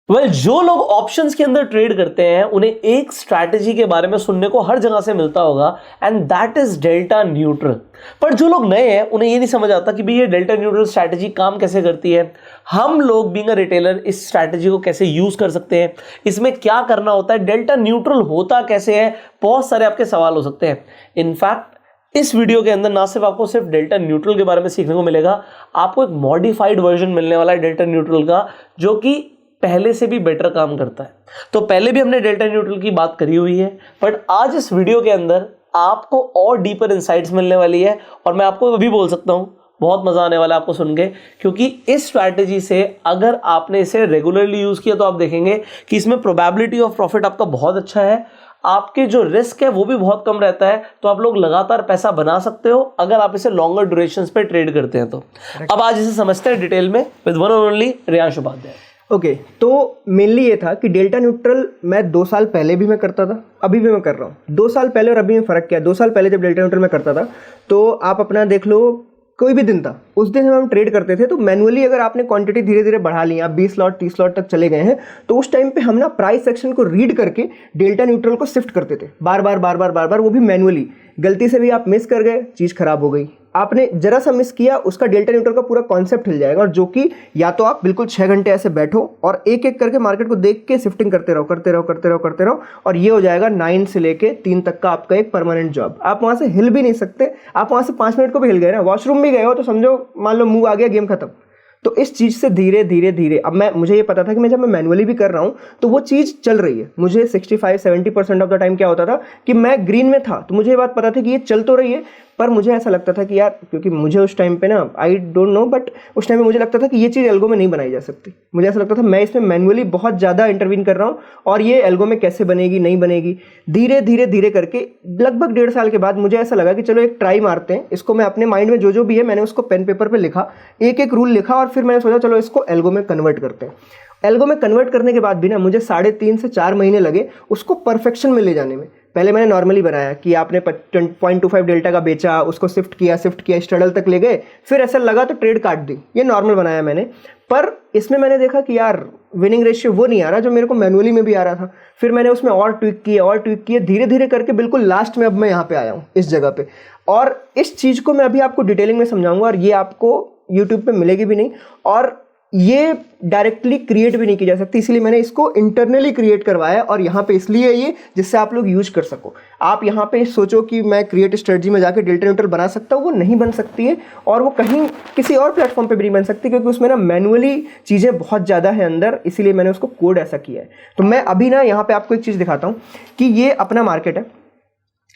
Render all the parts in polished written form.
जो लोग ऑप्शंस के अंदर ट्रेड करते हैं उन्हें एक स्ट्रैटेजी के बारे में सुनने को हर जगह से मिलता होगा and that is delta neutral. पर जो लोग नए हैं उन्हें ये नहीं समझ आता कि भाई ये डेल्टा न्यूट्रल स्ट्रैटेजी काम कैसे करती है, हम लोग बीइंग अ रिटेलर इस स्ट्रैटेजी को कैसे यूज कर सकते हैं, इसमें क्या करना होता है, डेल्टा न्यूट्रल होता कैसे है, बहुत सारे आपके सवाल हो सकते हैं। इनफैक्ट इस वीडियो के अंदर ना सिर्फ आपको सिर्फ डेल्टा न्यूट्रल के बारे में सीखने को मिलेगा, आपको एक मॉडिफाइड वर्जन मिलने वाला है डेल्टा न्यूट्रल का जो कि पहले से भी बेटर काम करता है। तो पहले भी हमने डेल्टा न्यूट्रल की बात करी हुई है, बट आज इस वीडियो के अंदर आपको और डीपर इंसाइट्स मिलने वाली है और मैं आपको अभी बोल सकता हूं बहुत मजा आने वाला है आपको सुन के, क्योंकि इस स्ट्रैटेजी से अगर आपने इसे रेगुलरली यूज किया तो आप देखेंगे कि इसमें प्रोबेबिलिटी ऑफ प्रॉफिट आपका बहुत अच्छा है, आपके जो रिस्क है वो भी बहुत कम रहता है, तो आप लोग लगातार पैसा बना सकते हो अगर आप इसे लॉन्गर ड्यूरेशंस पे ट्रेड करते हैं तो। अब आज इसे समझते हैं डिटेल में with one and only Riyansh Upadhyay. Okay, तो मेनली ये था कि डेल्टा न्यूट्रल मैं 2 साल पहले भी मैं करता था, अभी भी मैं कर रहा हूँ। 2 साल पहले और अभी में फ़र्क क्या है? 2 साल पहले जब डेल्टा न्यूट्रल मैं करता था तो आप अपना देख लो, कोई भी दिन था, उस दिन हम ट्रेड करते थे तो मैनुअली अगर आपने क्वांटिटी धीरे धीरे बढ़ा ली, आप 20 लॉट 30 लॉट तक चले गए हैं, तो उस टाइम पे हम ना प्राइस सेक्शन को रीड करके डेल्टा न्यूट्रल को शिफ्ट करते थे बार बार, वो भी मैनुअली। गलती से भी आप मिस कर गए, चीज़ खराब हो गई, आपने जरा सा मिस किया, उसका डेल्टा न्यूट्रल का पूरा कॉन्सेप्ट हिल जाएगा। और जो कि या तो आप बिल्कुल 6 घंटे ऐसे बैठो और एक एक करके मार्केट को देख के शिफ्टिंग करते रहो और ये हो जाएगा 9 से लेके 3 तक का आपका एक परमानेंट जॉब। आप वहाँ से हिल भी नहीं सकते, आप वहाँ से 5 मिनट को भी हिल गए ना, वॉशरूम भी गए हो तो समझो मान लो मुंह आ गया, गेम खत्म। तो इस चीज़ से धीरे धीरे अब मुझे ये पता था कि मैं जब मैं मैनुअली भी कर रहा हूँ तो वो चीज़ चल रही है। मुझे 65-70% ऑफ द टाइम क्या होता था कि मैं ग्रीन में था, तो मुझे ये बात पता थी कि ये चल तो रही है, पर मुझे ऐसा लगता था कि यार, क्योंकि मुझे उस टाइम पे ना आई डोंट नो, बट उस टाइम पे मुझे लगता था कि ये चीज़ एल्गो में नहीं बनाई जा सकती। मुझे ऐसा लगता था मैं इसमें मैनुअली बहुत ज़्यादा इंटरवीन कर रहा हूँ और ये एल्गो में कैसे बनेगी, नहीं बनेगी। धीरे धीरे करके लगभग 1.5 साल के बाद मुझे ऐसा लगा कि चलो एक ट्राई मारते हैं इसको। मैं अपने माइंड में जो भी है मैंने उसको पेन पेपर पर लिखा, एक एक रूल लिखा और फिर मैंने सोचा चलो इसको एल्गो में कन्वर्ट करते हैं। एल्गो में कन्वर्ट करने के बाद भी ना मुझे 3.5 से 4 महीने लगे उसको परफेक्शन में ले जाने में। पहले मैंने नॉर्मली बनाया कि आपने 0.25 डेल्टा का बेचा, उसको शिफ्ट किया स्ट्रगल तक ले गए, फिर ऐसा लगा तो ट्रेड काट दी, ये नॉर्मल बनाया मैंने। पर इसमें मैंने देखा कि यार विनिंग रेशियो वो नहीं आ रहा जो मेरे को मैनुअली में भी आ रहा था। फिर मैंने उसमें और ट्विक किए धीरे धीरे करके बिल्कुल लास्ट में अब मैं यहाँ पे आया हूँ इस जगह पे। और इस चीज़ को मैं अभी आपको डिटेलिंग में समझाऊंगा और ये आपको यूट्यूब पे मिलेगी भी नहीं और ये डायरेक्टली क्रिएट भी नहीं की जा सकती, इसीलिए मैंने इसको इंटरनली क्रिएट करवाया और यहाँ पे इसलिए ये जिससे आप लोग यूज कर सको। आप यहाँ पे सोचो कि मैं क्रिएट स्ट्रेटजी में जाके डेल्टा न्यूट्रल बना सकता हूँ, वो नहीं बन सकती है और वो कहीं किसी और प्लेटफॉर्म पे भी नहीं बन सकती, क्योंकि उसमें ना मैनुअली चीज़ें बहुत ज़्यादा है अंदर, इसीलिए मैंने उसको कोड ऐसा किया है। तो मैं अभी ना यहाँ पे आपको एक चीज़ दिखाता हूँ कि ये अपना मार्केट है,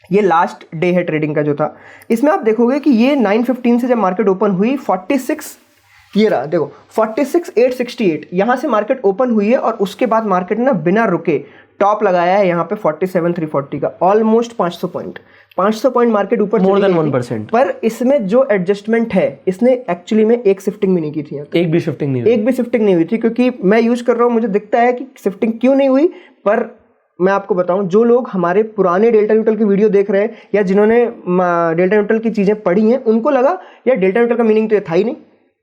ये लास्ट डे है ट्रेडिंग का जो था। इसमें आप देखोगे कि ये 9:15 से जब मार्केट ओपन हुई 46, ये रहा देखो 46,868 यहाँ से मार्केट ओपन हुई है और उसके बाद मार्केट ने बिना रुके टॉप लगाया है यहाँ पे 47,340 का, ऑलमोस्ट 500 पॉइंट मार्केट ऊपर, मोर देन 1%। पर इसमें जो एडजस्टमेंट है इसने एक्चुअली में एक शिफ्टिंग भी नहीं की थी, एक भी शिफ्टिंग नहीं हुई थी, क्योंकि मैं यूज कर रहा हूँ, मुझे दिखता है कि शिफ्टिंग क्यों नहीं हुई। पर मैं आपको बताऊं, जो लोग हमारे पुराने डेल्टा न्यूट्रल की वीडियो देख रहे हैं या जिन्होंने डेल्टा न्यूट्रल की चीज़ें पढ़ी हैं, उनको लगा यार डेल्टा न्यूट्रल का मीनिंग तो ये था ही नहीं,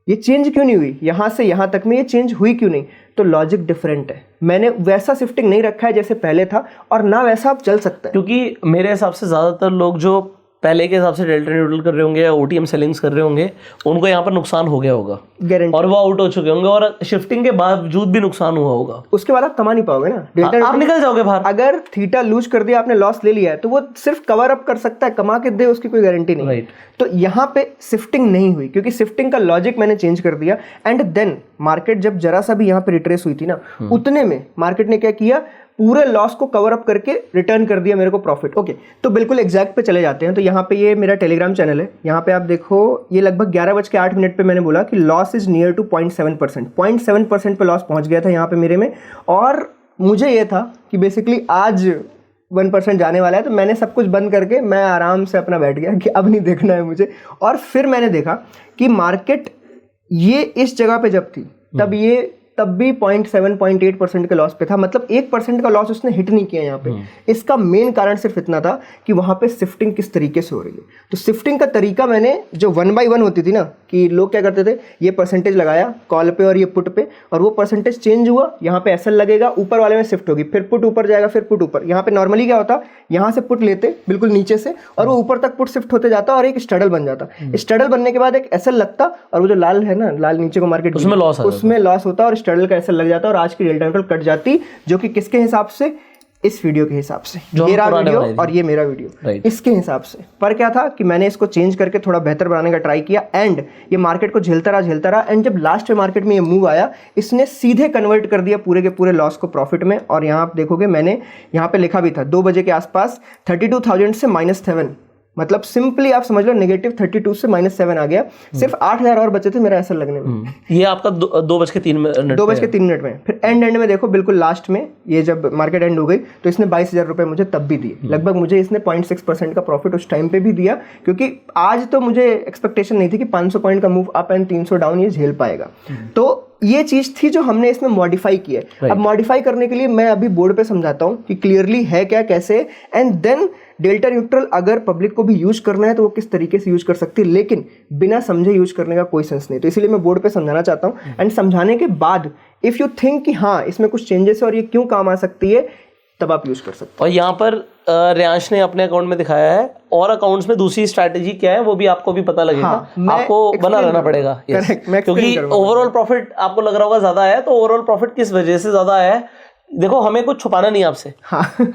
ये चेंज क्यों नहीं हुई, यहाँ से यहाँ तक में ये चेंज हुई क्यों नहीं? तो लॉजिक डिफरेंट है। मैंने वैसा शिफ्टिंग नहीं रखा है जैसे पहले था और ना वैसा अब चल सकता है, क्योंकि मेरे हिसाब से ज़्यादातर लोग जो पहले के हिसाब से डेल्टा न्यूट्रल कर रहे होंगे या ओटीएम सेलिंग्स कर रहे होंगे, उनको यहाँ पर नुकसान हो गया होगा गारंटी, और वो आउट हो चुके होंगे और शिफ्टिंग के बावजूद भी नुकसान हुआ होगा। उसके बाद आप कमा नहीं पाओगे ना, डेल्टा आप निकल जाओगे बाहर। अगर थीटा लूज कर दिया, आपने लॉस ले लिया है, तो वो सिर्फ कवर अप कर सकता है, कमा के दे उसकी कोई गारंटी नहीं। राइट। तो यहाँ पे शिफ्टिंग नहीं हुई क्योंकि शिफ्टिंग का लॉजिक मैंने चेंज कर दिया। एंड देन मार्केट जब जरा सा भी यहाँ पे रिट्रेस हुई थी ना, उतने में मार्केट ने क्या किया, पूरे लॉस को कवर अप करके रिटर्न कर दिया मेरे को प्रॉफिट। ओके, तो बिल्कुल एग्जैक्ट पे चले जाते हैं। तो यहाँ पे ये मेरा टेलीग्राम चैनल है, यहाँ पे आप देखो ये लगभग 11:08 पे मैंने बोला कि लॉस इज नियर टू 0.7%, 0.7% पे लॉस पहुँच गया था यहाँ पे मेरे में। और मुझे ये था कि बेसिकली आज 1% जाने वाला है, तो मैंने सब कुछ बंद करके मैं आराम से अपना बैठ गया कि अब नहीं देखना है मुझे। और फिर मैंने देखा कि मार्केट ये इस जगह पे जब थी तब ये तब भी 0.7-0.8% के लॉस पे था, मतलब 1% का लॉस उसने हिट नहीं किया यहाँ पे। इसका मेन कारण सिर्फ इतना था कि वहाँ पे शिफ्टिंग किस तरीके से हो रही है। तो शिफ्टिंग का तरीका मैंने जो 1 by 1 होती थी ना, कि लोग क्या करते थे, ये परसेंटेज लगाया कॉल पे और ये पुट पे, और वो परसेंटेज चेंज हुआ, यहाँ पे एसएल लगेगा, ऊपर वाले में शिफ्ट होगी, फिर पुट ऊपर जाएगा, फिर पुट ऊपर। यहाँ पे नॉर्मली क्या होता, यहाँ से पुट लेते बिल्कुल नीचे से और वो ऊपर तक पुट शिफ्ट होते जाता और एक स्ट्रडल बन जाता। स्ट्रडल बनने के बाद एक एसएल लगता और वो जो लाल है ना, लाल नीचे को मार्केट, उसमें लॉस होता और स्ट्रडल का एसएल लग जाता और आज की डेल्टा न्यूट्रल कट जाती, जो कि किसके हिसाब से, इस वीडियो के हिसाब से, मेरा वीडियो और ये मेरा वीडियो, इसके हिसाब से। पर क्या था कि मैंने इसको चेंज करके थोड़ा बेहतर बनाने का ट्राई किया एंड ये मार्केट को झेलता रहा एंड जब लास्ट में मार्केट में ये मूव आया, इसने सीधे कन्वर्ट कर दिया पूरे के पूरे लॉस को प्रॉफिट में। और यहाँ आप देखोगे मैंने यहाँ पे लिखा भी था 2 बजे के आसपास 32,000 से -7, मतलब सिंपली आप समझ लो -32 से -7 आ गया। सिर्फ 8,000 और बचे थे मेरा एसएल लगने में। ये आपका 2:03 में। फिर एंड में देखो बिल्कुल लास्ट में ये जब मार्केट एंड हो गई तो इसने 22,000 रुपये मुझे तब भी दिए। लगभग मुझे इसने 0.6% का प्रॉफिट उस टाइम पे भी दिया, क्योंकि आज तो मुझे एक्सपेक्टेशन नहीं थी कि 500 पॉइंट का मूव अप एंड 300 डाउन ये झेल पाएगा। तो ये चीज थी जो हमने इसमें मॉडिफाई की है। अब मॉडिफाई करने के लिए मैं अभी बोर्ड पे समझाता हूँ कि क्लियरली है क्या, कैसे, एंड देन डेल्टा न्यूट्रल अगर पब्लिक को भी यूज करना है तो वो किस तरीके से यूज कर सकती है, लेकिन बिना समझे यूज करने का कोई सेंस नहीं। तो इसलिए मैं बोर्ड पे समझाना चाहता हूँ एंड समझाने के बाद इफ यू थिंक कि हाँ इसमें कुछ चेंजेस है और ये क्यों काम आ सकती है, तब आप यूज कर सकते हैं। और यहाँ पर रियांश ने अपने अकाउंट में दिखाया है, और अकाउंट्स में दूसरी स्ट्रैटेजी क्या है वो भी आपको भी पता लगेगा। आपको बना रहना पड़ेगा, क्योंकि ओवरऑल प्रॉफिट आपको लग रहा होगा ज्यादा है, तो ओवरऑल प्रॉफिट किस वजह से ज्यादा है। देखो हमें कुछ छुपाना नहीं आपसे,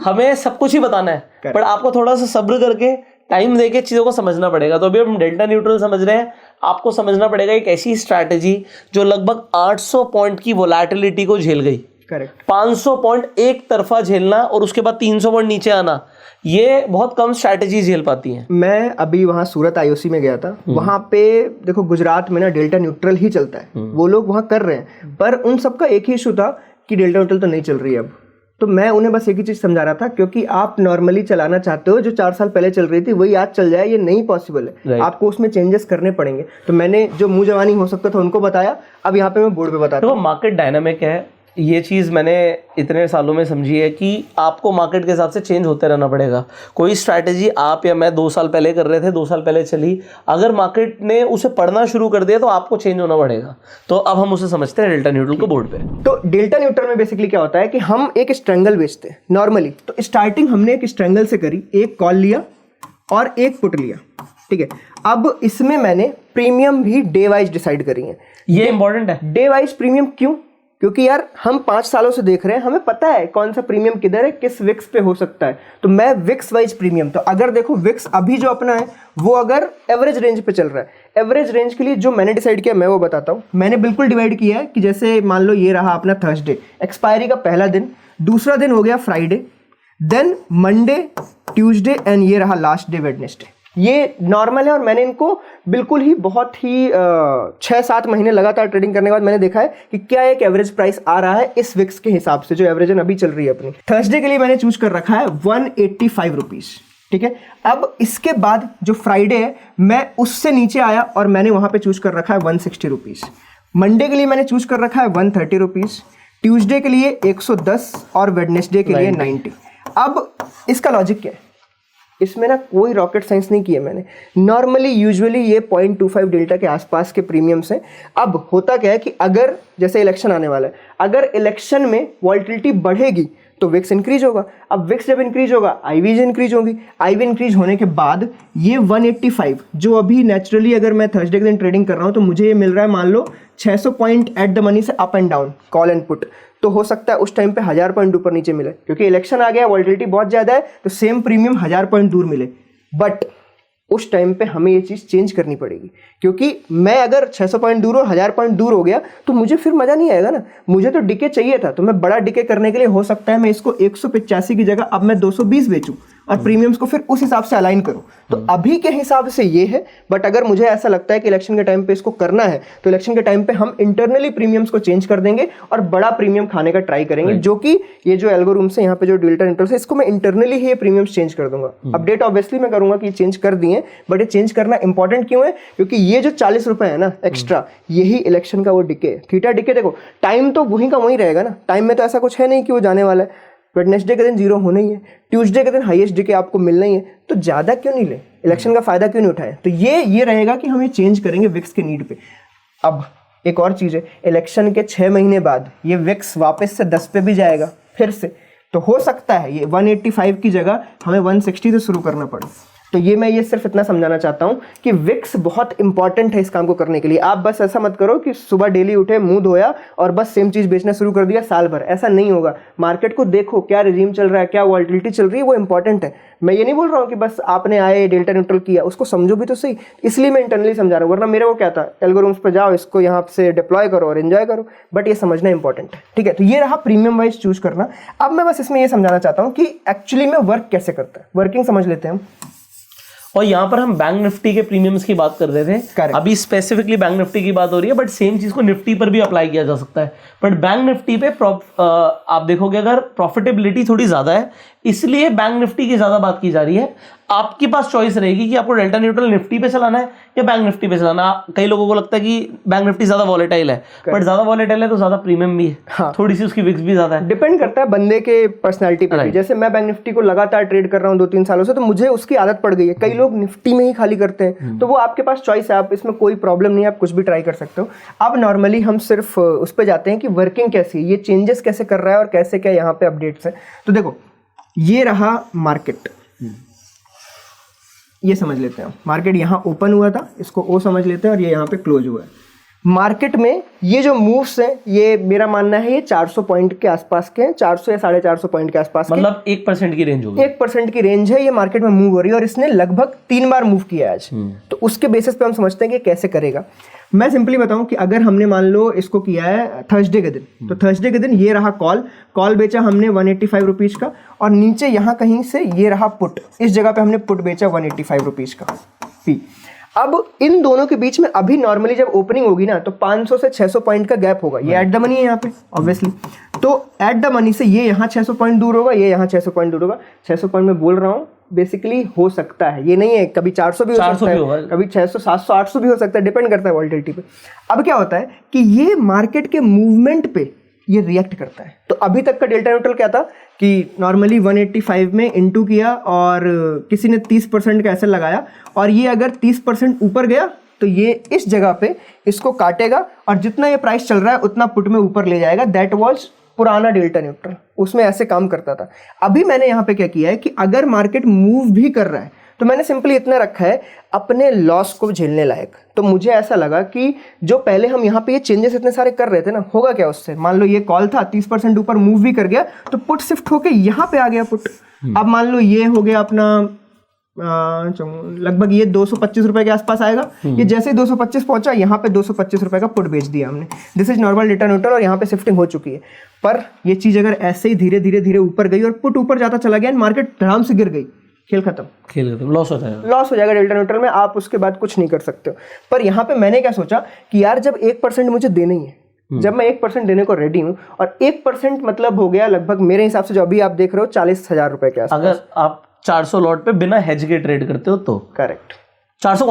हमें सब कुछ ही बताना है, पर आपको थोड़ा सा सब्र करके टाइम देके चीज़ों को समझना पड़ेगा। तो अभी हम डेल्टा न्यूट्रल समझ रहे हैं, आपको समझना पड़ेगा एक ऐसी स्ट्रैटेजी जो लगभग 800 पॉइंट की वोलेटिलिटी को झेल गई। करेक्ट। 500 पॉइंट एक तरफा झेलना और उसके बाद 300 पॉइंट नीचे आना, ये बहुत कम स्ट्रैटेजी झेल पाती हैं। मैं अभी वहाँ सूरत आईओसी में गया था, वहाँ पे देखो गुजरात में ना डेल्टा न्यूट्रल ही चलता है, वो लोग वहाँ कर रहे हैं, पर उन सबका एक ही इशू था कि डेल्टा न्यूट्रल तो नहीं चल रही है अब। तो मैं उन्हें बस एक ही चीज़ समझा रहा था, क्योंकि आप नॉर्मली चलाना चाहते हो जो 4 साल पहले चल रही थी वही आज चल जाए, ये नहीं पॉसिबल है। आपको उसमें चेंजेस करने पड़ेंगे। तो मैंने जो मुंह जवानी हो सकता था उनको बताया, अब यहाँ पे मैं बोर्ड पे बताता हूँ। तो मार्केट डायनामिक है, ये चीज़ मैंने इतने सालों में समझी है कि आपको मार्केट के हिसाब से चेंज होते रहना पड़ेगा। कोई स्ट्रैटेजी आप या मैं 2 साल पहले कर रहे थे, 2 साल पहले चली, अगर मार्केट ने उसे पढ़ना शुरू कर दिया तो आपको चेंज होना पड़ेगा। तो अब हम उसे समझते हैं डेल्टा न्यूट्रल को बोर्ड पे। तो डेल्टा न्यूट्रल में बेसिकली क्या होता है कि हम एक स्ट्रैंगल बेचते हैं नॉर्मली। तो स्टार्टिंग हमने एक स्ट्रैंगल से करी, एक कॉल लिया और एक पुट लिया, ठीक है। अब इसमें मैंने प्रीमियम भी डे वाइज डिसाइड करी है। ये इंपॉर्टेंट है, डे वाइज प्रीमियम क्यों? क्योंकि यार हम 5 सालों से देख रहे हैं, हमें पता है कौन सा प्रीमियम किधर है, किस विक्स पे हो सकता है। तो मैं विक्स वाइज प्रीमियम, तो अगर देखो विक्स अभी जो अपना है वो अगर एवरेज रेंज पे चल रहा है, एवरेज रेंज के लिए जो मैंने डिसाइड किया मैं वो बताता हूँ। मैंने बिल्कुल डिवाइड किया है कि जैसे मान लो ये रहा अपना थर्सडे, एक्सपायरी का पहला दिन, दूसरा दिन हो गया Friday, then Monday, Tuesday and ये रहा लास्ट डे वेडनेसडे। ये नॉर्मल है और मैंने इनको बिल्कुल ही बहुत ही 6-7 महीने लगातार ट्रेडिंग करने के बाद मैंने देखा है कि क्या एक एवरेज प्राइस आ रहा है इस विक्स के हिसाब से जो एवरेज अभी चल रही है अपनी। थर्सडे के लिए मैंने चूज कर रखा है 185 रुपीज, ठीक है। अब इसके बाद जो फ्राइडे है मैं उससे नीचे आया और मैंने वहां पे चूज कर रखा है 160 रुपीज। मंडे के लिए मैंने चूज कर रखा है 130 रुपीज, ट्यूसडे के लिए 110 और वेडनेसडे के लिए 90। अब इसका लॉजिक क्या है, इसमें ना कोई रॉकेट साइंस नहीं की है मैंने। नॉर्मली यूजुअली ये 0.25 डेल्टा के आसपास के प्रीमियम्स हैं। अब होता क्या है कि अगर जैसे इलेक्शन आने वाला है, अगर इलेक्शन में वॉलेटिलिटी बढ़ेगी तो विक्स इंक्रीज होगा। अब विक्स जब इंक्रीज होगा आईवीज इंक्रीज होगी, आईवी इंक्रीज होने के बाद ये 185 जो अभी नेचुरली अगर मैं थर्सडे के दिन ट्रेडिंग कर रहा हूँ तो मुझे ये मिल रहा है मान लो 600 पॉइंट एट द मनी से up and down call and put, तो हो सकता है उस टाइम पे 1000 पॉइंट ऊपर नीचे मिले, क्योंकि इलेक्शन आ गया, वॉलेटिलिटी बहुत ज़्यादा है, तो सेम प्रीमियम 1000 पॉइंट दूर मिले। बट उस टाइम पे हमें ये चीज़ चेंज करनी पड़ेगी, क्योंकि मैं अगर 600 पॉइंट दूर और 1000 पॉइंट दूर हो गया तो मुझे फिर मज़ा नहीं आएगा ना। मुझे तो डिके चाहिए था, तो मैं बड़ा डिके करने के लिए हो सकता है मैं इसको 185 की जगह अब मैं 220 बेचूं, और प्रीमियम्स को फिर उस हिसाब से अलाइन करो। तो अभी के हिसाब से ये है, बट अगर मुझे ऐसा लगता है कि इलेक्शन के टाइम पे इसको करना है तो इलेक्शन के टाइम पे हम इंटरनली प्रीमियम्स को चेंज कर देंगे और बड़ा प्रीमियम खाने का ट्राई करेंगे, जो कि ये जो एल्गोरिथम से यहाँ पे जो डेल्टा न्यूट्रल है इसको मैं इंटरनली ही ये प्रीमियम्स चेंज कर दूंगा। अपडेट ऑब्वियसली मैं करूंगा कि चेंज कर दिए, बट ये चेंज करना इंपॉर्टेंट क्यों है? क्योंकि ये जो 40 रुपए है ना एक्स्ट्रा, यही इलेक्शन का वो डिके, थीटा डिके। देखो टाइम तो वही का वही रहेगा ना, टाइम में तो ऐसा कुछ है नहीं कि वो जाने वाला है। वेडनेसडे के दिन जीरो होना ही है, ट्यूसडे के दिन हाईएस्ट डिके आपको मिलना ही है, तो ज़्यादा क्यों नहीं ले, इलेक्शन का फायदा क्यों नहीं उठाए? तो ये रहेगा कि हम ये चेंज करेंगे विक्स के नीड पे। अब एक और चीज़ है, इलेक्शन के 6 महीने बाद ये विक्स वापस से 10 पे भी जाएगा फिर से, तो हो सकता है ये 185 की जगह हमें 160 से शुरू करना पड़े। तो ये सिर्फ इतना समझाना चाहता हूँ कि विक्स बहुत इंपॉर्टेंट है इस काम को करने के लिए। आप बस ऐसा मत करो कि सुबह डेली उठे, मुंह धोया और बस सेम चीज़ बेचना शुरू कर दिया साल भर, ऐसा नहीं होगा। मार्केट को देखो, क्या रिजीम चल रहा है, क्या वॉल्टिलिटी चल रही है, वो इंपॉर्टेंट है। मैं ये नहीं बोल रहा हूँ कि बस आपने आए डेल्टा न्यूट्रल किया, उसको समझो भी तो सही, इसलिए मैं इंटरनली समझा रहा हूँ। वरना मेरे को क्या था, एल्गोरिथम्स पे जाओ, इसको यहाँ से डिप्लॉय करो और एंजॉय करो, बट ये समझना इंपॉर्टेंट है, ठीक है। तो ये रहा प्रीमियम वाइज चूज करना। अब मैं बस इसमें ये समझाना चाहता हूँ कि एक्चुअली में वर्क कैसे करता है, वर्किंग समझ लेते हैं हम। और यहाँ पर हम बैंक निफ्टी के प्रीमियम्स की बात कर रहे थे, Correct. अभी स्पेसिफिकली बैंक निफ्टी की बात हो रही है, बट सेम चीज को निफ्टी पर भी अप्लाई किया जा सकता है। बट बैंक निफ्टी पे आप देखोगे अगर प्रॉफिटेबिलिटी थोड़ी ज्यादा है, इसलिए बैंक निफ्टी की ज्यादा बात की जा रही है। आपके पास चॉइस रहेगी कि आपको डेल्टा न्यूट्रल निफ्टी पे चलाना है या बैंक निफ्टी पे चलाना है। कई लोगों को लगता है कि बैंक निफ्टी ज्यादा वॉलेटाइल है, बट ज्यादा वॉलेटाइल है तो ज्यादा प्रीमियम भी है, हाँ। थोड़ी सी उसकी विक्स भी ज्यादा है। डिपेंड करता है बंदे के पर्सनालिटी पे भी। जैसे मैं बैंक निफ्टी को लगातार ट्रेड कर रहा हूँ 2-3 सालों से, तो मुझे उसकी आदत पड़ गई है। कई लोग निफ्टी में ही खाली करते हैं, तो वो आपके पास चॉइस है, आप इसमें कोई प्रॉब्लम नहीं है, आप कुछ भी ट्राई कर सकते हो। अब नॉर्मली हम सिर्फ उस पर जाते हैं कि वर्किंग कैसी है, ये चेंजेस कैसे कर रहा है और कैसे क्या यहाँ पे अपडेट्स है। तो देखो ये रहा मार्केट, ये समझ लेते हैं। मार्केट यहाँ ओपन हुआ था, इसको ओ समझ लेते हैं, और ये यहाँ पे क्लोज हुआ है। मार्केट में ये जो मूव्स हैं, ये मेरा मानना है ये 400 पॉइंट के आसपास के हैं, 400 या 450 पॉइंट के आसपास, मतलब 1% की रेंज होगी। 1% की रेंज है ये मार्केट में मूव हो रही है, और इसने लगभग 3 बार मूव किया है आज। तो उसके बेसिस पे हम समझते हैं कि कैसे करेगा। मैं सिंपली बताऊं कि अगर हमने मान लो इसको किया है थर्सडे के दिन, तो थर्सडे के दिन ये रहा कॉल बेचा हमने 185 रुपीज़ का, और नीचे यहाँ कहीं से ये रहा पुट, इस जगह पे हमने पुट बेचा 185 रुपीज़ का पी। अब इन दोनों के बीच में अभी नॉर्मली जब ओपनिंग होगी ना, तो 500 से 600 पॉइंट का गैप होगा। ये एट द मनी है यहाँ पे ऑब्वियसली, तो एट द मनी से ये यहाँ 600 पॉइंट दूर होगा, ये यहाँ 600 पॉइंट दूर होगा। 600 पॉइंट में बोल रहा हूँ बेसिकली हो सकता है, ये नहीं है, कभी 400 भी हो सकता है, कभी 600, 700, 800 भी हो सकता है, डिपेंड करता है वॉल्टिलिटी पे। अब क्या होता है कि ये मार्केट के मूवमेंट पे ये रिएक्ट करता है। तो अभी तक का डेल्टा न्यूट्रल क्या था कि नॉर्मली 185 में इनटू किया और किसी ने 30% का ऐसे लगाया, और ये अगर 30% ऊपर गया तो ये इस जगह पे इसको काटेगा, और जितना ये प्राइस चल रहा है उतना पुट में ऊपर ले जाएगा। दैट वाज पुराना डेल्टा न्यूट्रल, उसमें ऐसे काम करता था। अभी मैंने यहाँ पे क्या किया है कि अगर मार्केट मूव भी कर रहा है तो मैंने सिंपली इतना रखा है अपने लॉस को झेलने लायक। तो मुझे ऐसा लगा कि जो पहले हम यहाँ पे ये चेंजेस इतने सारे कर रहे थे ना, होगा क्या उससे, मान लो ये कॉल था 30% ऊपर मूव भी कर गया, तो पुट शिफ्ट होके यहाँ पे आ गया पुट। अब मान लो ये हो गया अपना लगभग ये 225 रुपए के आसपास आएगा। ये जैसे ही 225 पहुंचा, यहाँ पे 225 रुपए का पुट बेच दिया हमने। This is normal delta neutral, और यहाँ पे शिफ्टिंग हो चुकी है। पर ये चीज अगर ऐसे ही धीरे धीरे धीरे ऊपर गई और पुट ऊपर जाता चला गया, मार्केट धड़ाम से गिर गई, खेल खत्म, लॉस हो जाएगा डेल्टा न्यूट्रल में, आप उसके बाद कुछ नहीं कर सकते हो। पर यहाँ पे मैंने क्या सोचा कि यार जब 1% मुझे देना ही है, जब मैं 1% देने को रेडी हूँ, और 1% मतलब हो गया लगभग मेरे हिसाब से जो अभी आप देख रहे हो 40,000 रुपए के आसपास। अगर आप 400 लॉट पे बिना हेज के ट्रेड करते हो तो करेक्ट, 400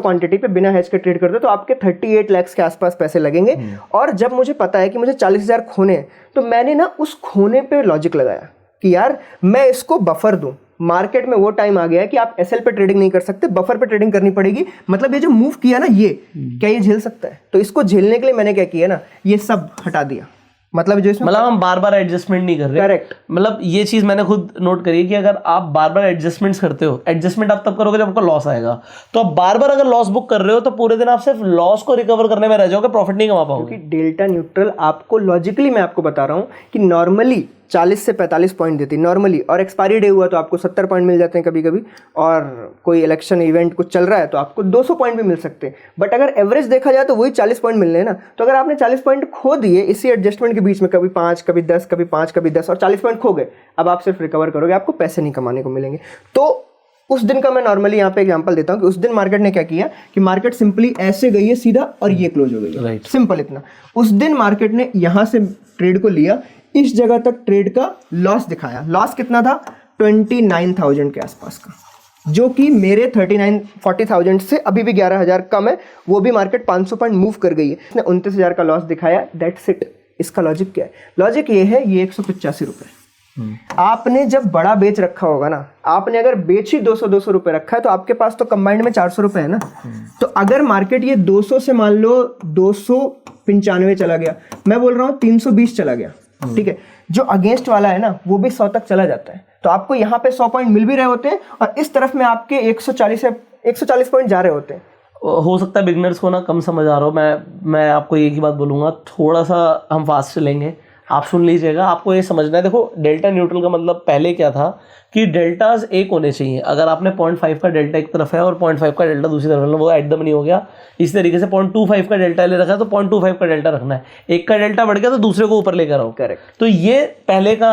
क्वांटिटी पे बिना हेज के ट्रेड करते हो तो आपके 38 लाख के आसपास पैसे लगेंगे। और जब मुझे पता है कि मुझे 40,000 खोने हैं, तो मैंने ना उस खोने पे लॉजिक लगाया कि यार मैं इसको बफर दूं। मार्केट में वो टाइम आ गया है कि आप एसएल पे ट्रेडिंग नहीं कर सकते, बफर पे ट्रेडिंग करनी पड़ेगी। मतलब ये जो मूव किया ना, ये क्या ये झेल सकता है? तो इसको झेलने के लिए मैंने क्या किया ना, ये सब हटा दिया। मतलब जो इसमें हम बार बार एडजस्टमेंट नहीं कर रहे। करेक्ट, मतलब ये चीज मैंने खुद नोट करी है कि अगर आप बार बार एडजस्टमेंट्स करते हो, एडजस्टमेंट आप तब करोगे जब आपको लॉस आएगा। तो आप बार बार अगर लॉस बुक कर रहे हो तो पूरे दिन आप सिर्फ लॉस को रिकवर करने में रह जाओगे, प्रॉफिट नहीं कमा पाओगे। क्योंकि डेल्टा न्यूट्रल आपको लॉजिकली, मैं आपको बता रहा हूँ कि नॉर्मली 40 से 45 पॉइंट देती नॉर्मली, और एक्सपायरी डे हुआ तो आपको 70 पॉइंट मिल जाते हैं कभी कभी, और कोई इलेक्शन इवेंट कुछ चल रहा है तो आपको 200 पॉइंट भी मिल सकते हैं। बट अगर एवरेज देखा जाए तो वही 40 पॉइंट मिलने हैं ना। तो अगर आपने 40 पॉइंट खो दिए इसी एडजस्टमेंट के बीच में, कभी 5 कभी 10 कभी 5 कभी 10 और 40 पॉइंट खो गए, अब आप सिर्फ रिकवर करोगे, आपको पैसे नहीं कमाने को मिलेंगे। तो उस दिन का मैं नॉर्मली यहाँ पे एग्जांपल देता हूँ कि उस दिन मार्केट ने क्या किया कि मार्केट सिंपली ऐसे गई है सीधा और ये क्लोज हो गई है, राइट, सिंपल इतना। उस दिन मार्केट ने यहाँ से ट्रेड को लिया, इस जगह तक ट्रेड का लॉस दिखाया। लॉस कितना था? 29,000 के आसपास का, जो कि मेरे 40,000 से अभी भी 11,000 कम है। वो भी मार्केट 500 पॉइंट मूव कर गई है, इसने 29,000 का लॉस दिखाया। That's it. इसका लॉजिक क्या है? लॉजिक ये है, ये 185 रुपये आपने जब बड़ा बेच रखा होगा ना, आपने अगर बेच ही 200 रुपये रखा है तो आपके पास तो कंबाइंड में 400 रुपये है ना। तो अगर मार्केट ये 200 से मान लो 295 चला गया, मैं बोल रहा हूँ 320 चला गया, ठीक है, जो अगेंस्ट वाला है ना वो भी 100 तक चला जाता है, तो आपको यहाँ पे 100 पॉइंट मिल भी रहे होते हैं और इस तरफ में आपके 140 पॉइंट जा रहे होते हैं। हो सकता है बिगनर्स को ना कम समझ आ रहा हो, मैं आपको एक ही बात बोलूँगा, थोड़ा सा हम फास्ट चलेंगे, आप सुन लीजिएगा। आपको ये समझना है, देखो डेल्टा न्यूट्रल का मतलब पहले क्या था कि डेल्टाज एक होने चाहिए। अगर आपने 0.5 का डेल्टा एक तरफ है और 0.5 का डेल्टा दूसरी तरफ है, वो एट द मनी हो गया। इस तरीके से 0.25 का डेल्टा ले रखा है तो 0.25 का डेल्टा रखना है। एक का डेल्टा बढ़ गया तो दूसरे को ऊपर लेकर आओ। करेक्ट। तो ये पहले का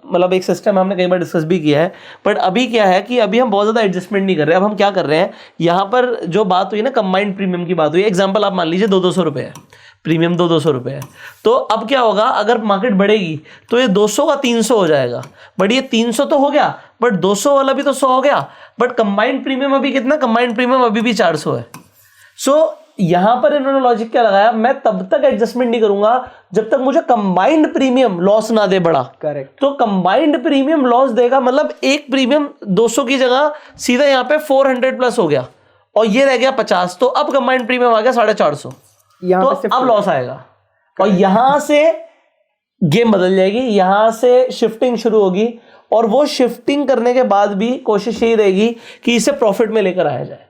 मतलब एक सिस्टम हमने कई बार डिस्कस भी किया है। बट अभी क्या है कि अभी हम बहुत ज़्यादा एडजस्टमेंट नहीं कर रहे। अब हम क्या कर रहे हैं, यहाँ पर जो बात हुई ना कंबाइंड प्रीमियम की बात हुई, एग्जाम्पल आप मान लीजिए 200 रुपये है प्रीमियम, 200 रुपये है। तो अब क्या होगा, अगर मार्केट बढ़ेगी तो ये 200 का 300 हो जाएगा। बट ये 300 तो हो गया, बट 200 वाला भी तो 100 हो गया। बट कंबाइंड प्रीमियम अभी कितना? कंबाइंड प्रीमियम अभी भी 400 है। सो यहां पर इन्होंने लॉजिक क्या लगाया, मैं तब तक एडजस्टमेंट नहीं करूंगा जब तक मुझे कंबाइंड प्रीमियम लॉस ना दे बड़ा। करेक्ट। तो कंबाइंड प्रीमियम लॉस देगा, मतलब एक प्रीमियम 200 की जगह सीधा यहां पे 400 प्लस हो गया और ये रह गया 50। तो अब कंबाइंड प्रीमियम आ गया 450, तो अब लॉस आएगा और यहां से गेम बदल जाएगी, यहां से शिफ्टिंग शुरू होगी और वो शिफ्टिंग करने के बाद भी कोशिश यही रहेगी कि इसे प्रॉफिट में लेकर आया जाए।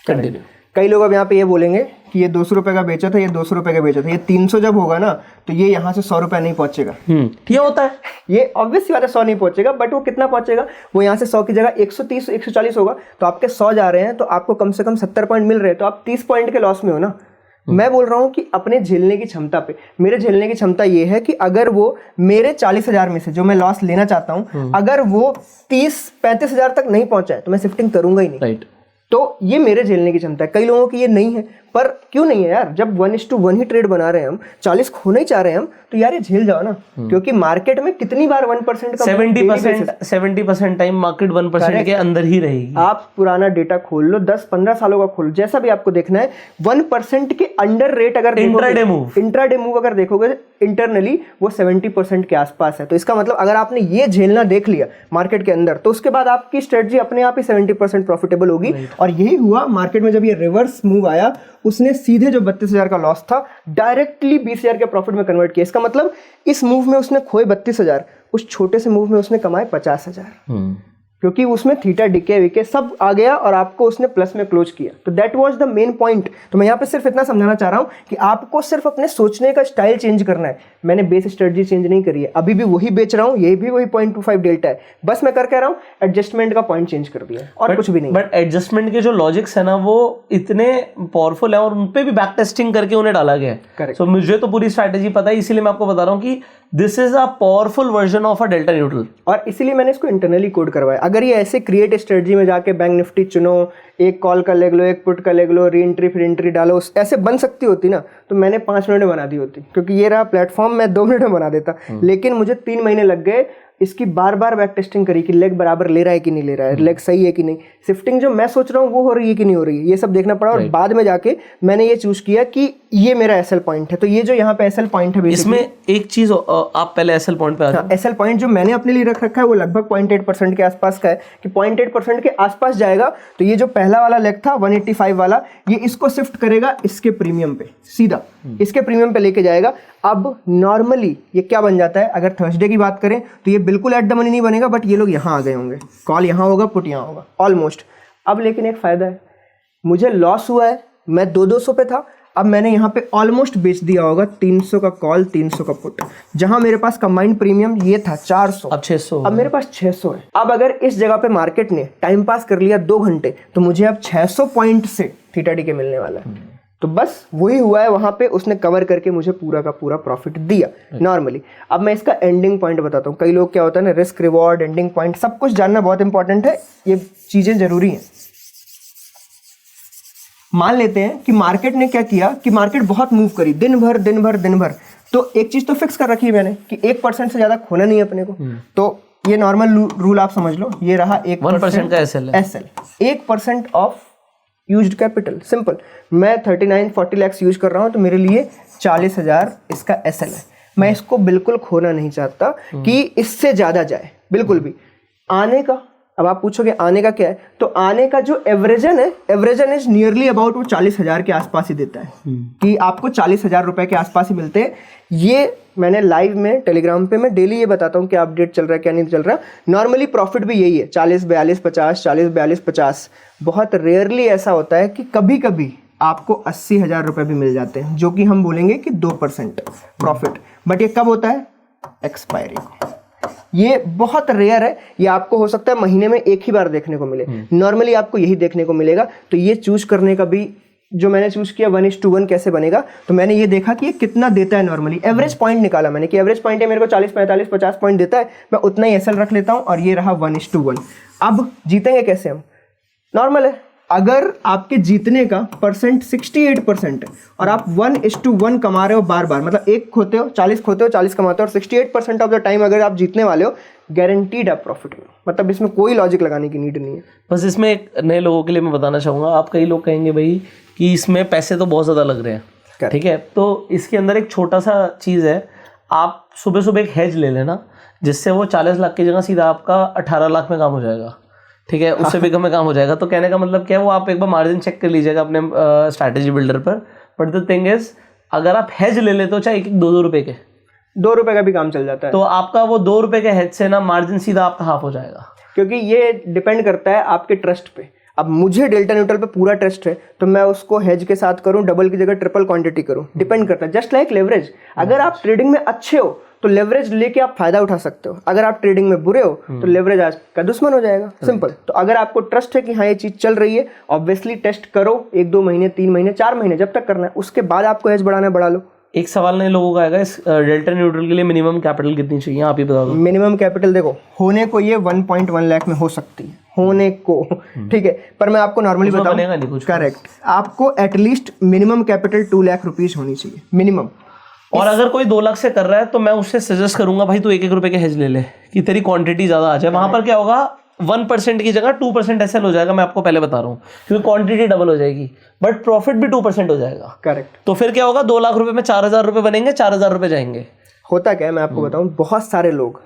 कंटिन्यू। कई लोग अब यहाँ पे ये बोलेंगे कि ये 200 रुपये का बेचा था, ये 200 रुपये का बेचा था, ये 300 जब होगा ना तो ये यहाँ से 100 रुपये नहीं पहुंचेगा। ये होता है, ये ऑब्वियस सी बात है 100 नहीं पहुंचेगा, बट वो कितना पहुंचेगा? वो यहाँ से 100 की जगह 130 140 होगा, तो आपके 100 जा रहे हैं तो आपको कम से कम 70 पॉइंट मिल रहे हैं, तो आप 30 पॉइंट के लॉस में हो ना। मैं बोल रहा हूँ कि अपने झेलने की क्षमता पे, मेरे झेलने की क्षमता ये है कि अगर वो मेरे 40,000 में से जो मैं लॉस लेना चाहता हूँ, अगर वो 30-35 हज़ार तक नहीं पहुंचा है तो मैं शिफ्टिंग करूंगा ही नहीं। राइट। तो ये मेरे झेलने की क्षमता है। कई लोगों की ये नहीं है, पर क्यों नहीं है यार? जब 1:1 ही ट्रेड बना रहे हैं हम, 40 खोना ही चाह रहे हैं हम, तो यार ये झेल जाओ ना। क्योंकि मार्केट में कितनी बार 1% का 70% टाइम मार्केट 1% के अंदर ही रहेगी। आप पुराना डेटा खोल लो, 10-15 सालों का खोल, जैसा भी आपको देखना है, 1% के अंडर रेट अगर इंट्राडे मूव अगर देखोगे इंटरनली वो 70% के आसपास है। तो इसका मतलब अगर आपने ये झेलना देख लिया मार्केट के अंदर, तो उसके बाद आपकी स्ट्रेटजी अपने आप ही 70% प्रॉफिटेबल होगी। और यही हुआ मार्केट में। जब ये रिवर्स मूव आया, उसने सीधे जो 32,000 का लॉस था डायरेक्टली 20,000 के प्रॉफिट में कन्वर्ट किया। इसका मतलब इस मूव में उसने खोए 32,000, उस छोटे से मूव में उसने कमाए 50,000, क्योंकि उसमें थीटा डिके विके सब आ गया और आपको उसने प्लस में क्लोज किया। तो that was the main point. तो मैं यहाँ पे सिर्फ इतना समझाना चाह रहा हूँ कि आपको सिर्फ अपने सोचने का स्टाइल चेंज करना है। मैंने बेस स्ट्रेटजी चेंज नहीं करी है, अभी भी वही बेच रहा हूँ, ये भी वही 0.25 डेल्टा है, बस मैं कर कह रहा हूँ एडजस्टमेंट का पॉइंट चेंज कर दिया और कुछ भी नहीं। बट एडजस्टमेंट के जो लॉजिक्स है ना वो इतने पावरफुल है और उनपे भी बैक टेस्टिंग करके उन्हें डाला गया है। करेक्ट। सो मुझे तो पूरी स्ट्रैटेजी पता है, इसीलिए मैं आपको बता रहा हूँ कि this is a powerful version of a delta neutral, और इसीलिए मैंने इसको इंटरनली कोड करवाया। अगर ये ऐसे क्रिएट स्ट्रेटजी में जाके बैंक निफ्टी चुनो, एक कॉल का लेग लो, एक पुट का लेग लो, री एंट्री फिर एंट्री डालो, ऐसे बन सकती होती ना, तो मैंने 5 मिनट में बना दी होती। क्योंकि ये रहा प्लेटफॉर्म, मैं 2 मिनट में बना देता। लेकिन मुझे 3 महीने लग गए इसकी बार बार बैक टेस्टिंग करी कि लेग बराबर ले रहा है कि नहीं ले रहा है, लेग सही है कि नहीं, शिफ्टिंग जो मैं सोच रहा हूँ वो हो रही है कि नहीं हो रही है, ये सब देखना पड़ा। और बाद में जाके मैंने ये चूज किया कि ये मेरा एसएल पॉइंट है। तो ये जो यहाँ पे एसएल पॉइंट है, इसमें एक चीज आप पहले एसएल पॉइंट पे आ जाओ। एसएल पॉइंट जो मैंने अपने लिए रख रखा है वो लगभग 0.8% के आसपास का है, कि 0.8% के आसपास जाएगा तो ये जो पहला वाला लेग था 185 वाला, ये इसको शिफ्ट करेगा इसके प्रीमियम पे, सीधा इसके प्रीमियम पे लेके जाएगा। अब नॉर्मली ये क्या बन जाता है, अगर थर्सडे की बात करें तो ये बिल्कुल एट द मनी नहीं बनेगा, बट ये लोग यहाँ आ गए होंगे, कॉल यहाँ होगा, पुट यहाँ होगा ऑलमोस्ट। अब लेकिन एक फ़ायदा है, मुझे लॉस हुआ है, मैं 200 पे था, अब मैंने यहाँ पे ऑलमोस्ट बेच दिया होगा 300 का कॉल 300 का पुट, जहां मेरे पास कंबाइंड प्रीमियम ये था 400, अब 600, अब मेरे पास 600 है। अब अगर इस जगह पे मार्केट ने टाइम पास कर लिया 2 घंटे तो मुझे अब 600 पॉइंट से थीटा डी के मिलने वाला है। तो बस वही हुआ है, वहां पे उसने कवर करके मुझे पूरा का पूरा प्रॉफिट दिया नॉर्मली। अब मैं इसका एंडिंग पॉइंट बताता हूँ। कई लोग क्या होता है ना, रिस्क रिवॉर्ड एंडिंग पॉइंट सब कुछ जानना बहुत इंपॉर्टेंट है, ये चीजें जरूरी हैं। मान लेते हैं कि मार्केट ने क्या किया कि मार्केट बहुत मूव करी दिन भर, तो एक चीज तो फिक्स कर रखी है मैंने कि 1% से ज्यादा खोना नहीं है अपने को। तो ये नॉर्मल रूल आप समझ लो, ये रहा 1% का SL, 1% of used capital. Simple, मैं 39-40 लाख यूज कर रहा हूं तो मेरे लिए 40,000 इसका एसएल है। मैं इसको बिल्कुल खोना नहीं चाहता कि इससे ज्यादा जाए, बिल्कुल भी। आने का, अब आप पूछोगे आने का क्या है, तो आने का जो एवरेजन है, एवरेजन इज नियरली अबाउट वो 40,000 के आसपास ही देता है कि आपको 40,000 रुपए के आसपास ही मिलते हैं। ये मैंने लाइव में टेलीग्राम पे मैं डेली ये बताता हूँ क्या अपडेट चल रहा है क्या नहीं चल रहा। नॉर्मली प्रॉफिट भी यही है 40, 42, 50, 40, 42, 50। बहुत रेयरली ऐसा होता है कि कभी कभी आपको 80,000 रुपए भी मिल जाते हैं, जो कि हम बोलेंगे कि 2% प्रॉफिट। बट ये कब होता है? एक्सपायरी को। ये बहुत रेयर है, ये आपको हो सकता है महीने में एक ही बार देखने को मिले। नॉर्मली आपको यही देखने को मिलेगा। तो ये चूज करने का भी जो मैंने चूज किया 1:1 कैसे बनेगा, तो मैंने ये देखा कि ये कितना देता है। नॉर्मली एवरेज पॉइंट निकाला मैंने कि एवरेज पॉइंट है मेरे को 40, 45, 50 पॉइंट देता है, मैं उतना ही एसएल रख लेता हूं और ये रहा 1:1। अब जीतेंगे कैसे हम? नॉर्मल है, अगर आपके जीतने का परसेंट 68% है और आप 1:1 कमा रहे हो बार बार, मतलब 1 खोते हो 40 खोते हो 40 कमाते हो, और 68% ऑफ द टाइम अगर आप जीतने वाले हो, गारंटीड आप प्रॉफिट में। मतलब इसमें कोई लॉजिक लगाने की नीड नहीं है। बस इसमें एक नए लोगों के लिए मैं बताना चाहूँगा, आप कई लोग कहेंगे भाई कि इसमें पैसे तो बहुत ज़्यादा लग रहे हैं, ठीक है, तो इसके अंदर एक छोटा सा चीज़ है, आप सुबह सुबह एक हेज ले लेना, जिससे वो 40 लाख की जगह सीधा आपका 18 लाख में काम हो जाएगा, ठीक है, उससे भी कम में काम हो जाएगा। तो कहने का मतलब क्या है, वो आप एक बार मार्जिन चेक कर लीजिएगा अपने स्ट्रैटेजी बिल्डर पर। बट द थिंग इज, अगर आप हेज ले लेते हो चाहे 1-2 रुपए के, 2 रुपए का भी काम चल जाता है, तो आपका वो 2 रुपए के हेज से ना मार्जिन सीधा आपका हाफ हो जाएगा। क्योंकि ये डिपेंड करता है आपके ट्रस्ट पे। अब मुझे डेल्टा न्यूट्रल पे पूरा ट्रस्ट है, तो मैं उसको हेज के साथ करूं, डबल की जगह ट्रिपल क्वांटिटी करूं, डिपेंड करता है। जस्ट लाइक लेवरेज, अगर आप ट्रेडिंग में अच्छे हो तो लेवरेज लेके आप फायदा उठा सकते हो, अगर आप ट्रेडिंग में बुरे हो तो लेवरेज आज का दुश्मन हो जाएगा। सिंपल। तो अगर आपको ट्रस्ट है कि हाँ ये चीज चल रही है, ऑब्वियसली टेस्ट करो 1-2 महीने, 3 महीने, 4 महीने, जब तक करना है, उसके बाद आपको हेज बढ़ाना है बढ़ा लो। एक सवाल नए लोगों का आएगा, इस डेल्टा न्यूट्रल के लिए मिनिमम कैपिटल कितनी चाहिए, आप ही बता दो। मिनिमम कैपिटल देखो, होने को ये 1.1 लाख में हो सकती है, होने को, ठीक है, पर मैं आपको नॉर्मली बताऊं, करेक्ट, आपको at least minimum capital 2 lakh rupees होनी चाहिए मिनिमम। और अगर कोई 2 लाख से कर रहा है तो मैं उससे सजेस्ट करूंगा भाई तू 1-1 रुपए के हेज ले ले, कि तेरी क्वांटिटी ज्यादा आ जाए। वहां पर क्या होगा, 1% की जगह 2% एसएल हो जाएगा, मैं आपको पहले बता रहा हूँ, क्योंकि क्वांटिटी डबल हो जाएगी, बट प्रॉफिट भी 2% हो जाएगा। करेक्ट। तो फिर क्या होगा, 2 लाख रुपए में 4,000 रुपए बनेंगे, 4,000 रुपए जाएंगे। होता क्या है मैं आपको बताऊं, बहुत सारे लोग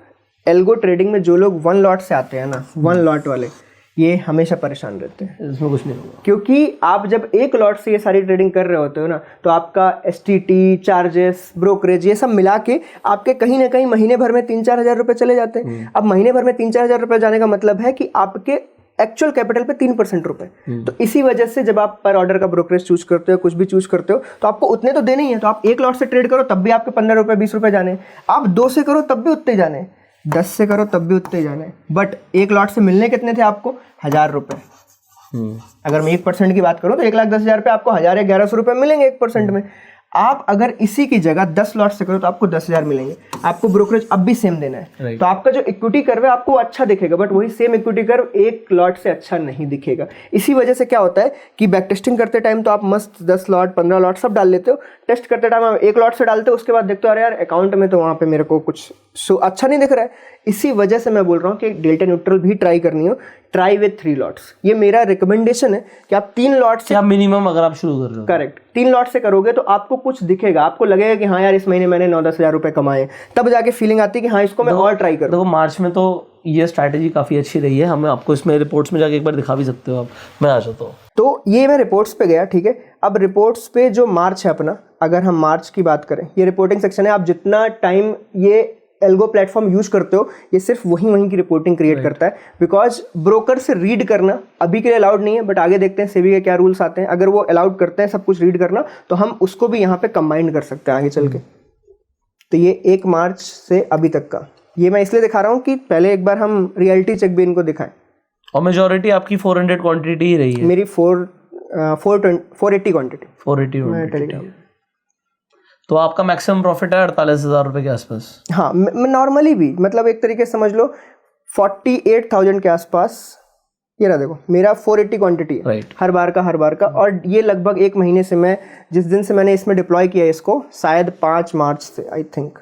एल्गो ट्रेडिंग में, जो लोग 1 लॉट से आते हैं ना, 1 लॉट वाले, ये हमेशा परेशान रहते हैं। इसमें कुछ नहीं होगा, क्योंकि आप जब 1 लॉट से ये सारी ट्रेडिंग कर रहे होते हो ना, तो आपका एसटीटी, चार्जेस, ब्रोकरेज, ये सब मिला के आपके कहीं ना कहीं महीने भर में 3-4 हज़ार रुपए चले जाते हैं। अब महीने भर में 3-4 हज़ार रुपए जाने का मतलब है कि आपके एक्चुअल कैपिटल पे 3% रुपए। तो इसी वजह से जब आप पर ऑर्डर का ब्रोकरेज चूज करते हो, कुछ भी चूज करते हो, तो आपको उतने तो देने ही है। तो आप 1 लॉट से ट्रेड करो तब भी आपके 15 रुपए 20 रुपए जाने, आप 2 से करो तब भी उतने जाने, 10 से करो तब भी उतने जाने। बट 1 लॉट से मिलने कितने थे आपको? 1,000 रुपए। अगर मैं 1% की बात करूं तो 1,10,000 पे आपको 1,000 या 1,100 रुपए मिलेंगे 1% में। आप अगर इसी की जगह 10 लॉट से करो तो आपको 10,000 मिलेंगे। आपको ब्रोकरेज अब भी सेम देना है, तो आपका जो इक्विटी कर्व है आपको अच्छा दिखेगा, बट वही सेम इक्विटी कर्व 1 लॉट से अच्छा नहीं दिखेगा। इसी वजह से क्या होता है कि बैक टेस्टिंग करते टाइम तो आप मस्त 10 लॉट 15 लॉट सब डाल लेते हो, टेस्ट करते टाइम आप 1 लॉट से डालते हो, उसके बाद देखते हो अरे यार अकाउंट में तो वहाँ पे मेरे को कुछ अच्छा नहीं दिख रहा है। इसी वजह से मैं बोल रहा हूँ कि डेल्टा न्यूट्रल भी ट्राई करनी हो, ट्राई विथ 3 लॉट्स। ये मेरा रिकमेंडेशन है कि आप 3 लॉट से मिनिमम अगर आप शुरू कर रहे हो, करेक्ट, 3 लॉट से करोगे तो आपको कुछ दिखेगा, आपको लगेगा कि हाँ यार इस महीने मैंने 9-10 हज़ार रुपए कमाए, तब जाके फीलिंग आती है कि हाँ इसको मैं और ट्राई करूँ। देखो मार्च में तो ये स्ट्रैटेजी काफ़ी अच्छी रही है, हमें आपको इसमें रिपोर्ट्स में जाके एक बार दिखा भी सकते हो आप, मैं आ जाता हूँ। तो ये मैं रिपोर्ट्स पे गया, ठीक है। अब रिपोर्ट्स पे जो मार्च है अपना, अगर हम मार्च की बात करें, ये रिपोर्टिंग सेक्शन है, आप जितना टाइम ये एल्गो प्लेटफॉर्म यूज करते हो, ये सिर्फ वहीं की रिपोर्टिंग क्रिएट करता है, बिकॉज ब्रोकर से रीड करना अभी के लिए अलाउड नहीं है, बट आगे देखते हैं सेबी के क्या रूल्स आते हैं। अगर वो अलाउड करते हैं सब कुछ रीड करना, तो हम उसको भी यहाँ पे कंबाइन कर सकते हैं आगे चल के। तो ये 1 मार्च से अभी तक का, ये मैं इसलिए दिखा रहा हूँ कि पहले एक बार हम रियलिटी चेक भी इनको दिखाएं। और मेजॉरिटी आपकी 400 क्वांटिटी ही रही है। मेरी 480 क्वांटिटी। 480 क्वांटिटी। तो आपका मैक्सिमम प्रॉफिट है 48,000 रुपए के आसपास। हाँ, नॉर्मली भी मतलब एक तरीके से समझ लो 48,000 के आसपास। ये रहा देखो, मेरा 480 क्वांटिटी है राइट। हर बार का, और ये लगभग 1 महीने से, मैं जिस दिन से मैंने इसमें डिप्लॉय किया इसको, शायद 5 मार्च से आई थिंक।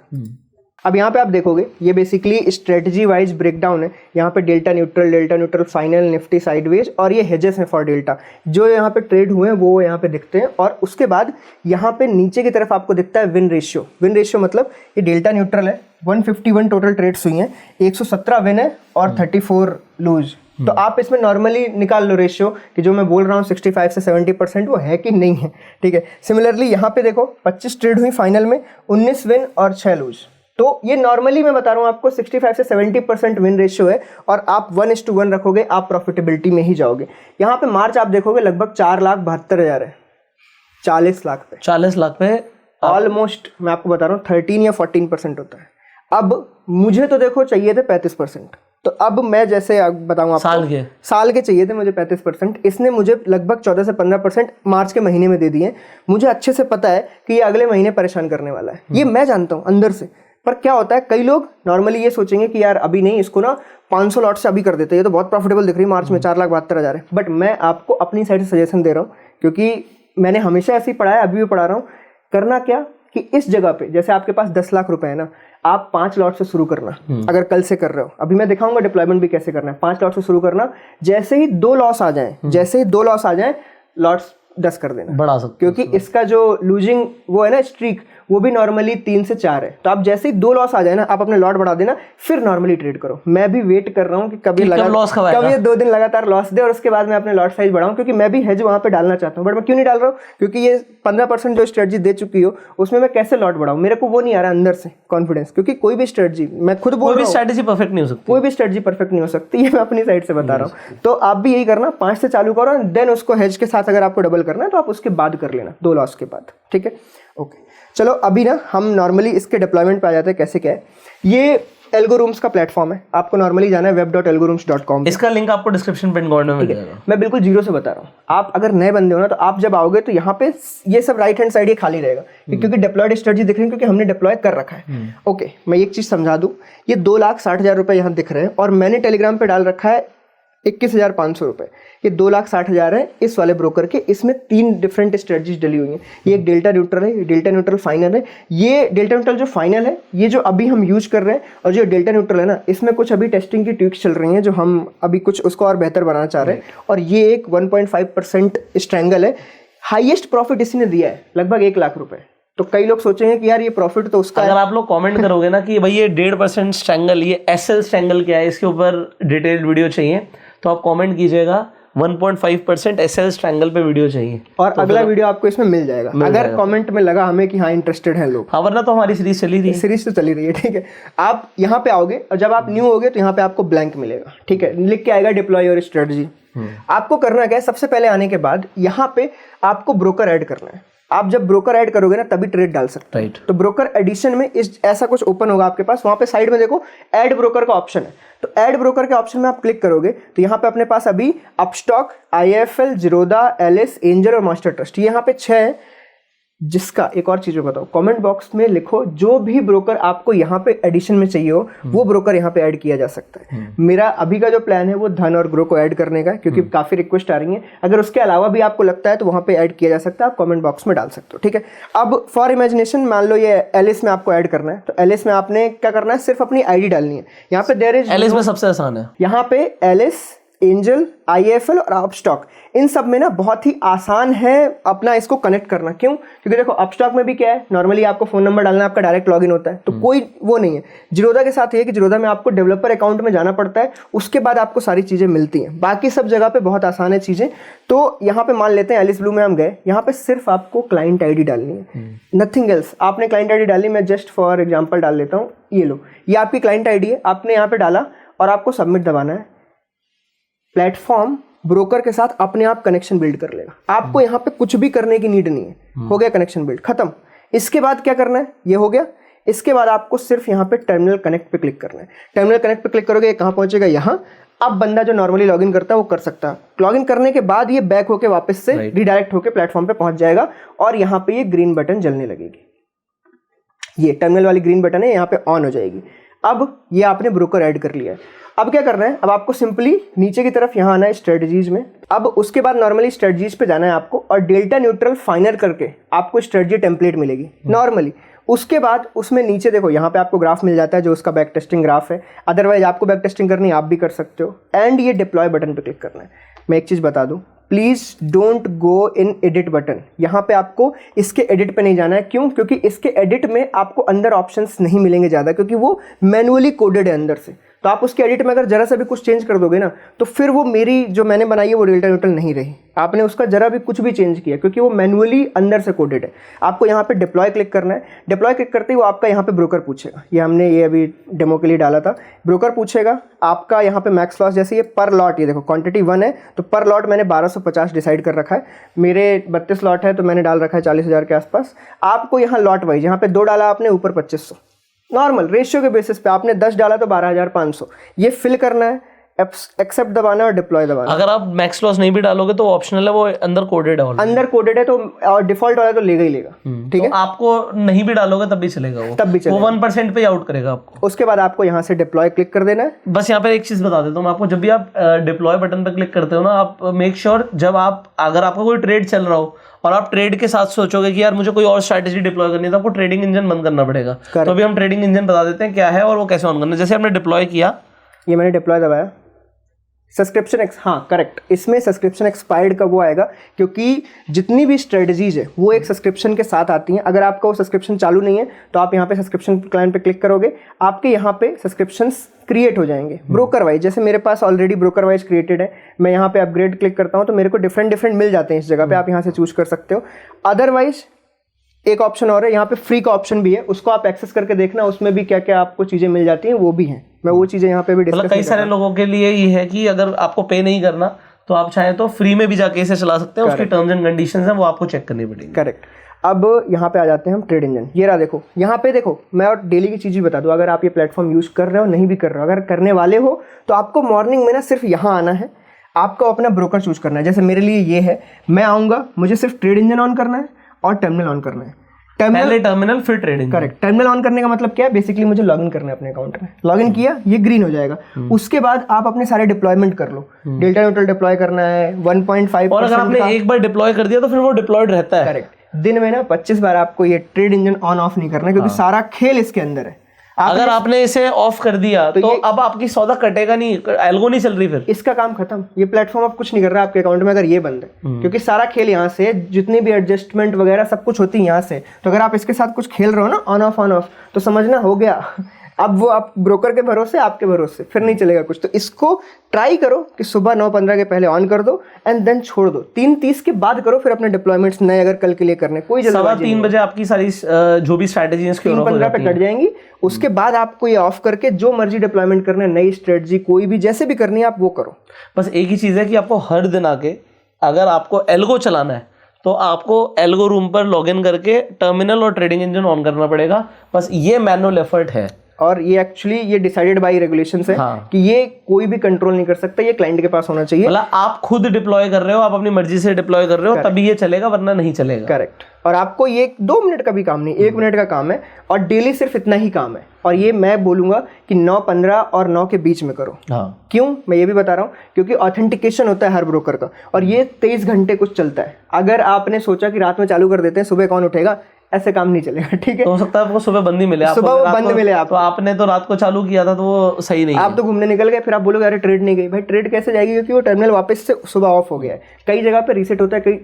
अब यहाँ पे आप देखोगे ये बेसिकली स्ट्रेटजी वाइज ब्रेकडाउन है। यहाँ पे delta neutral, final, Nifty sideways, और ये हेजेस हैं फॉर डेल्टा जो यहाँ पे ट्रेड हुए हैं वो यहाँ पे दिखते हैं। और उसके बाद यहाँ पे नीचे की तरफ आपको दिखता है विन रेशियो मतलब ये डेल्टा न्यूट्रल है, 151 टोटल ट्रेड्स हुई हैं, 117 विन है और 34 लूज। तो आप इसमें नॉर्मली निकाल लो रेशियो कि जो मैं बोल रहा हूँ 65 से 70% वो है कि नहीं है, ठीक है। सिमिलरली यहाँ पे देखो 25 ट्रेड हुई फाइनल में, 19 विन और 6 लूज। तो ये नॉर्मली मैं बता रहा हूँ आपको 65 से 70% विन रेशियो है, और आप 1:1 रखोगे, आप प्रॉफिटेबिलिटी में ही जाओगे। यहाँ पे मार्च आप देखोगे लगभग 4,72,000 है, 40 लाख पे, 40 लाख पे ऑलमोस्ट मैं आपको बता रहा हूँ 13 या 14% होता है। अब मुझे तो देखो चाहिए थे 35%, तो अब मैं जैसे बताऊँ आपको, साल के चाहिए थे मुझे 35%, इसने मुझे लगभग 14 से 15% मार्च के महीने में दे दिए। मुझे अच्छे से पता है कि ये अगले महीने परेशान करने वाला है, ये मैं जानता हूँ अंदर से। पर क्या होता है, कई लोग नॉर्मली ये सोचेंगे कि यार अभी नहीं, इसको ना 500 लॉट से अभी कर देते हैं, ये तो बहुत प्रॉफिटेबल दिख रही है मार्च में, 4,72,000 है। बट मैं आपको अपनी साइड से सजेशन दे रहा हूँ, क्योंकि मैंने हमेशा ऐसे ही पढ़ा है, अभी भी पढ़ा रहा हूँ। करना क्या कि इस जगह पे जैसे आपके पास 10 लाख रुपए है ना, आप 5 लॉट से शुरू करना। अगर कल से कर रहे हो, अभी मैं दिखाऊंगा डिप्लॉयमेंट भी कैसे करना है। 5 लॉट से शुरू करना, जैसे ही 2 लॉस आ जाए, लॉट्स 10 कर देना, बढ़ा सकते, क्योंकि इसका जो लूजिंग वो है ना स्ट्रीक, वो भी नॉर्मली 3 से 4 है। तो आप जैसे ही 2 लॉस आ जाए ना, आप अपने लॉट बढ़ा देना, फिर नॉर्मली ट्रेड करो। मैं भी वेट कर रहा हूँ कि कभी ये 2 दिन लगातार लॉस दे और उसके बाद मैं अपने लॉट साइज बढ़ाऊं, क्योंकि मैं भी हेज वहां पे डालना चाहता हूँ। बट मैं क्यों नहीं डाल रहा हूँ, क्योंकि ये 15% जो स्ट्रेटजी दे चुकी हो उसमें मैं कैसे लॉट बढ़ाऊं, मेरे को वो नहीं आ रहा अंदर से कॉन्फिडेंस। क्योंकि कोई भी स्ट्रेटजी, मैं खुद बोल रहा हूं, स्ट्रेटजी परफेक्ट नहीं हो सकती, कोई भी स्ट्रेटजी परफेक्ट नहीं हो सकती, ये मैं अपनी साइड से बता रहा हूँ। तो आप भी यही करना, 5 से चालू करो, देन उसको हेज के साथ अगर आपको डबल करना है तो आप उसके बाद कर लेना, 2 लॉस के बाद, ठीक है। ओके, चलो अभी ना हम नॉर्मली इसके डिप्लॉयमेंट पे आ जाते हैं। कैसे क्या है, ये एल्गोरूम्स का प्लेटफॉर्म है, आपको नॉर्मली जाना है web.algorooms.com। इसका लिंक आपको डिस्क्रिप्शन पिन कॉर्नर में मिल जाएगा। मैं बिल्कुल जीरो से बता रहा हूँ, आप अगर नए बंदे हो ना, तो आप जब आओगे तो यहाँ पे ये सब राइट हैंड साइड ये खाली रहेगा, क्योंकि डिप्लॉयड स्ट्रेटजी दिख रही है, क्योंकि हमने डिप्लॉय कर रखा है। ओके, मैं एक चीज समझा दूं, ये 2,60,000 रुपए यहाँ दिख रहे हैं, और मैंने टेलीग्राम पे डाल रखा है 21,500 रुपए। ये 2,60,000 है इस वाले ब्रोकर के, इसमें 3 डिफरेंट स्ट्रेटजीज डली हुई हैं। ये एक डेल्टा न्यूट्रल है, ये डेल्टा न्यूट्रल फाइनल है। ये डेल्टा न्यूट्रल जो फाइनल है, ये जो अभी हम यूज कर रहे हैं, और जो डेल्टा न्यूट्रल है ना, इसमें कुछ अभी टेस्टिंग की ट्विक्स चल रही हैं, जो हम अभी कुछ उसको और बेहतर बनाना चाह रहे हैं। और ये एक 1.5% स्ट्रैंगल है। हाईएस्ट प्रॉफिट इसी ने दिया है, लगभग 1 लाख रुपए। तो कई लोग सोचेंगे कि यार ये प्रॉफिट तो उसका, अगर आप लोग कमेंट करोगे ना कि भाई ये 1.5% स्ट्रैंगल, ये एसएल स्ट्रैंगल क्या है, इसके ऊपर डिटेल्ड वीडियो चाहिए, तो आप कमेंट कीजिएगा 1.5% एसएल स्ट्रैंगल पे वीडियो चाहिए, और तो अगला वीडियो आपको इसमें मिल जाएगा अगर कमेंट में लगा हमें कि हाँ इंटरेस्टेड हैं लोग। हाँ, वरना तो हमारी सीरीज चली रही है, सीरीज तो चली रही है, ठीक है। आप यहाँ पे आओगे, और जब आप न्यू होगे तो यहाँ पे आपको ब्लैंक मिलेगा, ठीक है, लिख के आएगा डिप्लॉय योर स्ट्रेटजी। आपको करना क्या है, सबसे पहले आने के बाद यहाँ पे आपको ब्रोकर ऐड करना है। आप जब ब्रोकर ऐड करोगे ना, तभी ट्रेड डाल सकते हैं। तो ब्रोकर एडिशन में इस ऐसा कुछ ओपन होगा आपके पास, वहां पे साइड में देखो ऐड ब्रोकर का ऑप्शन है। तो ऐड ब्रोकर के ऑप्शन में आप क्लिक करोगे तो यहाँ पे अपने पास अभी Upstox, IIFL, Zerodha, Alice, Angel और मास्टर ट्रस्ट, ये यहाँ पे 6 है। जिसका एक और चीज बताओ, कमेंट बॉक्स में लिखो जो भी ब्रोकर आपको यहाँ पे एडिशन में चाहिए हो, वो ब्रोकर यहाँ पे ऐड किया जा सकता है। मेरा अभी का जो प्लान है वो धन और ग्रो को ऐड करने का, क्योंकि काफी रिक्वेस्ट आ रही है। अगर उसके अलावा भी आपको लगता है तो वहाँ पे ऐड किया जा सकता है, आप कमेंट बॉक्स में डाल सकते हो, ठीक है। अब फॉर इमेजिनेशन मान लो ये एलिस में आपको ऐड करना है, तो एलिस में आपने क्या करना है, सिर्फ अपनी आईडी डालनी है। यहाँ पे देयर इज, एलिस में सबसे आसान है, यहाँ पे एलिस एंजल, IIFL और अपस्टॉक, इन सब में ना बहुत ही आसान है अपना इसको कनेक्ट करना। क्यों? क्योंकि देखो अपस्टॉक में भी क्या है, नॉर्मली आपको फ़ोन नंबर डालना, आपका डायरेक्ट लॉगिन होता है, तो कोई वो नहीं है। जीरोधा के साथ ये है कि जीरोधा में आपको डेवलपर अकाउंट में जाना पड़ता है, उसके बाद आपको सारी चीज़ें मिलती हैं। बाकी सब जगह पे बहुत आसान है चीज़ें। तो यहाँ पे मान लेते हैं एलिस ब्लू में हम गए, यहाँ पे सिर्फ आपको क्लाइंट ID डालनी है, नथिंग एल्स। आपने क्लाइंट ID डाली, मैं जस्ट फॉर एग्जाम्पल डाल लेता हूँ, ये लो, ये आपकी क्लाइंट ID है, आपने यहाँ पे डाला और आपको सबमिट दबाना है। प्लेटफॉर्म ब्रोकर के साथ अपने आप कनेक्शन बिल्ड कर लेगा, आपको यहाँ पे कुछ भी करने की नीड नहीं है। हो गया कनेक्शन बिल्ड, खत्म। इसके बाद क्या करना है, ये हो गया। इसके बाद आपको सिर्फ यहाँ पे टर्मिनल कनेक्ट पे क्लिक करना है। टर्मिनल कनेक्ट पे क्लिक करोगे, ये कहाँ पहुंचेगा, यहाँ। अब बंदा जो नॉर्मली लॉगिन करता है वो कर सकता है। लॉगिन करने के बाद ये बैक होके वापस से रिडायरेक्ट होके प्लेटफॉर्म पे पहुंच जाएगा और यहाँ पे ये ग्रीन बटन जलने लगेगी। ये टर्मिनल वाली ग्रीन बटन है, यहाँ पे ऑन हो जाएगी। अब ये आपने ब्रोकर ऐड कर लिया है। अब क्या करना है, अब आपको सिंपली नीचे की तरफ यहाँ आना है स्ट्रेटजीज में। अब उसके बाद नॉर्मली स्ट्रेटजीज पे जाना है आपको और डेल्टा न्यूट्रल फाइनर करके आपको स्ट्रेटजी टेम्पलेट मिलेगी नॉर्मली। उसके बाद उसमें नीचे देखो, यहाँ पे आपको ग्राफ मिल जाता है जो उसका बैक टेस्टिंग ग्राफ है। अदरवाइज आपको बैक टेस्टिंग करनी है, आप भी कर सकते हो। एंड ये डिप्लॉय बटन पे क्लिक करना है। मैं एक चीज़ बता दूँ, please don't go in edit button. यहाँ पे आपको इसके एडिट पे नहीं जाना है। क्यों? क्योंकि इसके एडिट में आपको अंदर ऑप्शंस नहीं मिलेंगे ज़्यादा, क्योंकि वो मैनुअली कोडेड है अंदर से। तो आप उसके एडिट में अगर जरा सा भी कुछ चेंज कर दोगे ना, तो फिर वो मेरी जो मैंने बनाई है वो डेल्टा न्यूट्रल नहीं रही। आपने उसका जरा भी कुछ भी चेंज किया, क्योंकि वो मैनुअली अंदर से कोडेड है। आपको यहाँ पे डिप्लॉय क्लिक करना है। डिप्लॉय क्लिक करते ही वो आपका यहाँ पे ब्रोकर पूछेगा। ये हमने ये अभी डेमो के लिए डाला था। ब्रोकर पूछेगा आपका यहाँ पे मैक्स लॉस, जैसे ये पर लॉट, ये देखो क्वांटिटी 1 है तो पर लॉट मैंने 1250 डिसाइड कर रखा है। मेरे 32 लॉट है तो मैंने डाल रखा है 40,000 के आसपास। आपको यहाँ लॉट वाइज, यहाँ पे 2 डाला आपने, ऊपर 2500 नॉर्मल रेशियो के बेसिस पे। आपने 10 डाला तो 12,500। ये फिल करना है, एक्सेप्ट दबाना और डिप्लॉय दबाना। अगर आप मैक्स लॉस नहीं भी डालोगे तो ऑप्शनल है, वो अंदर कोडेड है। अंदर कोडेड है तो और डिफॉल्ट वाला तो लेगा ही लेगा। ठीक है, तो आपको नहीं भी डालोगे तब भी चलेगा, वो तब भी चलेगा, वो 1% पे आउट करेगा आपको। उसके बाद आपको यहाँ से डिप्लॉय क्लिक कर देना है। बस यहाँ पे एक चीज बता देता हूँ मैं आपको, जब भी आप डिप्लॉय बटन पे क्लिक करते हो ना, आप मेक श्योर जब आप, अगर आपका कोई ट्रेड चल रहा हो और आप ट्रेड के साथ सोचोगे कि यार मुझे कोई और स्ट्रैटेजी डिप्लॉय करनी है, तो आपको ट्रेडिंग इंजन बंद करना पड़ेगा। तो अभी हम ट्रेडिंग इंजन बता देते हैं क्या है और वो कैसे ऑन करना है। जैसे हमने डिप्लॉय किया, ये मैंने डिप्लॉय दबाया, सब्सक्रिप्शन हाँ करेक्ट, इसमें सब्सक्रिप्शन एक्सपायर्ड का वो आएगा, क्योंकि जितनी भी स्ट्रेटजीज है वो एक सब्सक्रिप्शन के साथ आती हैं। अगर आपका वो सब्सक्रिप्शन चालू नहीं है तो आप यहाँ पे सब्सक्रिप्शन क्लाइंट पे क्लिक करोगे, आपके यहाँ पे सब्सक्रिप्शंस क्रिएट हो जाएंगे ब्रोकर वाइज। जैसे मेरे पास ऑलरेडी ब्रोकर वाइज क्रिएटेड है, मैं यहाँ पे अपग्रेड क्लिक करता हूँ तो मेरे को डिफरेंट मिल जाते हैं इस जगह पे, आप यहाँ से चूज कर सकते हो। अदरवाइज एक ऑप्शन और है, यहाँ पे फ्री का ऑप्शन भी है, उसको आप एक्सेस करके देखना, उसमें भी क्या क्या आपको चीज़ें मिल जाती हैं वो भी हैं। मैं वो चीज़ें यहाँ पे भी डिस्कस, कई सारे लोगों के लिए ये है कि अगर आपको पे नहीं करना तो आप चाहें तो फ्री में भी जाके इसे चला सकते हैं। उसकी टर्म्स एंड कंडीशंस हैं, वो आपको चेक करनी पड़ेगी। करेक्ट। अब यहाँ पे आ जाते हैं हम ट्रेड इंजन। ये रहा देखो, यहाँ पे देखो, मैं और डेली की चीज़ भी बता दूँ, अगर आप ये प्लेटफॉर्म यूज़ कर रहे हो नहीं भी कर रहे हो, अगर करने वाले हो तो आपको मॉर्निंग में ना सिर्फ यहाँ आना है, आपको अपना ब्रोकर चूज करना है। जैसे मेरे लिए ये है, मैं आऊँगा, मुझे सिर्फ ट्रेड इंजन ऑन करना है और टर्मिनल ऑन करना है। पहले टर्मिनल फिर ट्रेडिंग। करेक्ट। टर्मिनल ऑन करने का मतलब क्या है, बेसिकली मुझे लॉगिन करना है अपने अकाउंट में। लॉगिन किया, ये ग्रीन हो जाएगा। उसके बाद आप अपने सारे डिप्लॉयमेंट कर लो। डेल्टा न्यूट्रल डिप्लॉय करना है 1.5, और अगर आपने एक बार डिप्लॉय कर दिया तो फिर वो डिप्लॉयड रहता है। करेक्ट। दिन में ना 25 बार आपको ये ट्रेड इंजन ऑन ऑफ नहीं करना, क्योंकि सारा खेल इसके अंदर है। अगर आपने इसे ऑफ कर दिया तो अब आपकी सौदा कटेगा नहीं, एल्गो नहीं चल रही, फिर इसका काम खत्म। ये प्लेटफॉर्म अब कुछ नहीं कर रहा आपके अकाउंट में अगर ये बंद है, क्योंकि सारा खेल यहाँ से, जितनी भी एडजस्टमेंट वगैरह सब कुछ होती है यहाँ से। तो अगर आप इसके साथ कुछ खेल रहे हो ना ऑन ऑफ, तो समझना हो गया। अब वो आप ब्रोकर के भरोसे, आपके भरोसे, फिर नहीं चलेगा कुछ। तो इसको ट्राई करो कि सुबह 9:15 के पहले ऑन कर दो एंड देन छोड़ दो। 3:30 के बाद करो फिर अपने डिप्लॉयमेंट्स नए, अगर कल के लिए करने, कोई जल्दबाजी। 3 बजे आपकी सारी जो भी स्ट्रैटेजी 3:15 पे कट जाएंगी। उसके बाद आपको ये ऑफ करके जो मर्जी डिप्लॉयमेंट करना है, नई स्ट्रेटजी कोई भी जैसे भी करनी है आप वो करो। बस एक ही चीज़ है कि आपको हर दिन आके, अगर आपको एल्गो चलाना है तो आपको एल्गो रूम पर लॉगिन करके टर्मिनल और ट्रेडिंग इंजन ऑन करना पड़ेगा। बस ये मैनुअल एफर्ट है, और ये एक्चुअली ये डिसाइडेड बाय रेगुलेशंस है। हाँ। कि ये कोई भी कंट्रोल नहीं कर सकता, ये क्लाइंट के पास होना चाहिए। मतलब आप खुद डिप्लॉय कर रहे हो, आप अपनी मर्जी से डिप्लॉय कर रहे हो, तभी ये चलेगा, वरना नहीं चलेगा। करेक्ट। और आपको ये 2 मिनट का भी काम नहीं, 1 मिनट का काम है, और डेली सिर्फ इतना ही काम है। और ये मैं बोलूंगा कि 9:15 और 9 के बीच में करो। हाँ। क्यों मैं ये भी बता रहा हूँ, क्योंकि ऑथेंटिकेशन होता है हर ब्रोकर का, और ये 23 घंटे कुछ चलता है। अगर आपने सोचा कि रात में चालू कर देते हैं, सुबह कौन उठेगा, ऐसे काम नहीं चलेगा, ठीक है। तो हो सकता है आपको सुबह बंदी मिले, सुबह वो बंद मिले तो आपको। आपने तो रात को चालू किया था तो वो सही नहीं आप है। तो घूमने निकल गए, फिर आप बोलोगे अरे ट्रेड नहीं गई। भाई ट्रेड कैसे जाएगी, क्योंकि वो टर्मिनल वापस से सुबह ऑफ हो गया है। कई जगह पे रीसेट होता है, कई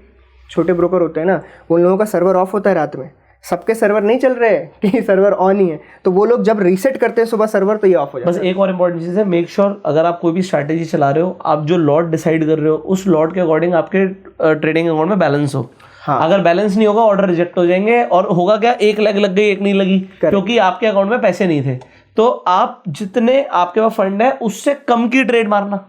छोटे ब्रोकर होते हैं ना, उन लोगों का सर्वर ऑफ होता है रात में, सबके सर्वर नहीं चल रहे हैं कि सर्वर ऑन ही है, तो वो लोग जब रीसेट करते हैं सुबह सर्वर तो ये ऑफ हो जाता है। बस एक और इम्पोर्टेंट चीज़ है, मेक श्योर अगर आप कोई भी स्ट्रैटेजी चला रहे हो, आप जो लॉट डिसाइड कर रहे हो उस लॉट के अकॉर्डिंग आपके ट्रेडिंग अकाउंट में बैलेंस हो। हाँ। अगर बैलेंस नहीं होगा ऑर्डर रिजेक्ट हो जाएंगे, और होगा क्या, एक लेग लग गई एक नहीं लगी, क्योंकि आपके अकाउंट में पैसे नहीं थे। तो आप जितने आपके पास फंड है उससे कम की ट्रेड मारना।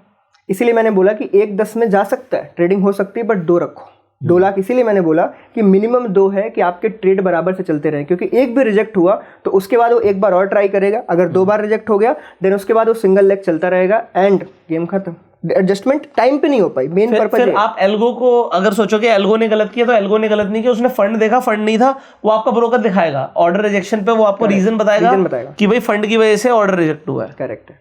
इसीलिए मैंने बोला कि 1-10 में जा सकता है, ट्रेडिंग हो सकती है, बट 2 रखो। 2 लाख इसीलिए मैंने बोला कि मिनिमम 2 है कि आपके ट्रेड बराबर से चलते रहे, क्योंकि एक भी रिजेक्ट हुआ तो उसके बाद वो एक बार और ट्राई करेगा। अगर 2 बार रिजेक्ट हो गया देन उसके बाद वो सिंगल लेग चलता रहेगा एंड गेम खत्म। एडजस्टमेंट टाइम पे नहीं हो पाई, मेन पर्पस फिर आप एल्गो को अगर सोचो कि एल्गो ने गलत किया, तो एल्गो ने गलत नहीं किया, उसने फंड देखा, फंड नहीं था, वो आपका ब्रोकर दिखाएगा ऑर्डर रिजेक्शन पे, वो आपको रीजन बताएगा कि भाई फंड की वजह से ऑर्डर रिजेक्ट हुआ है। करेक्ट है,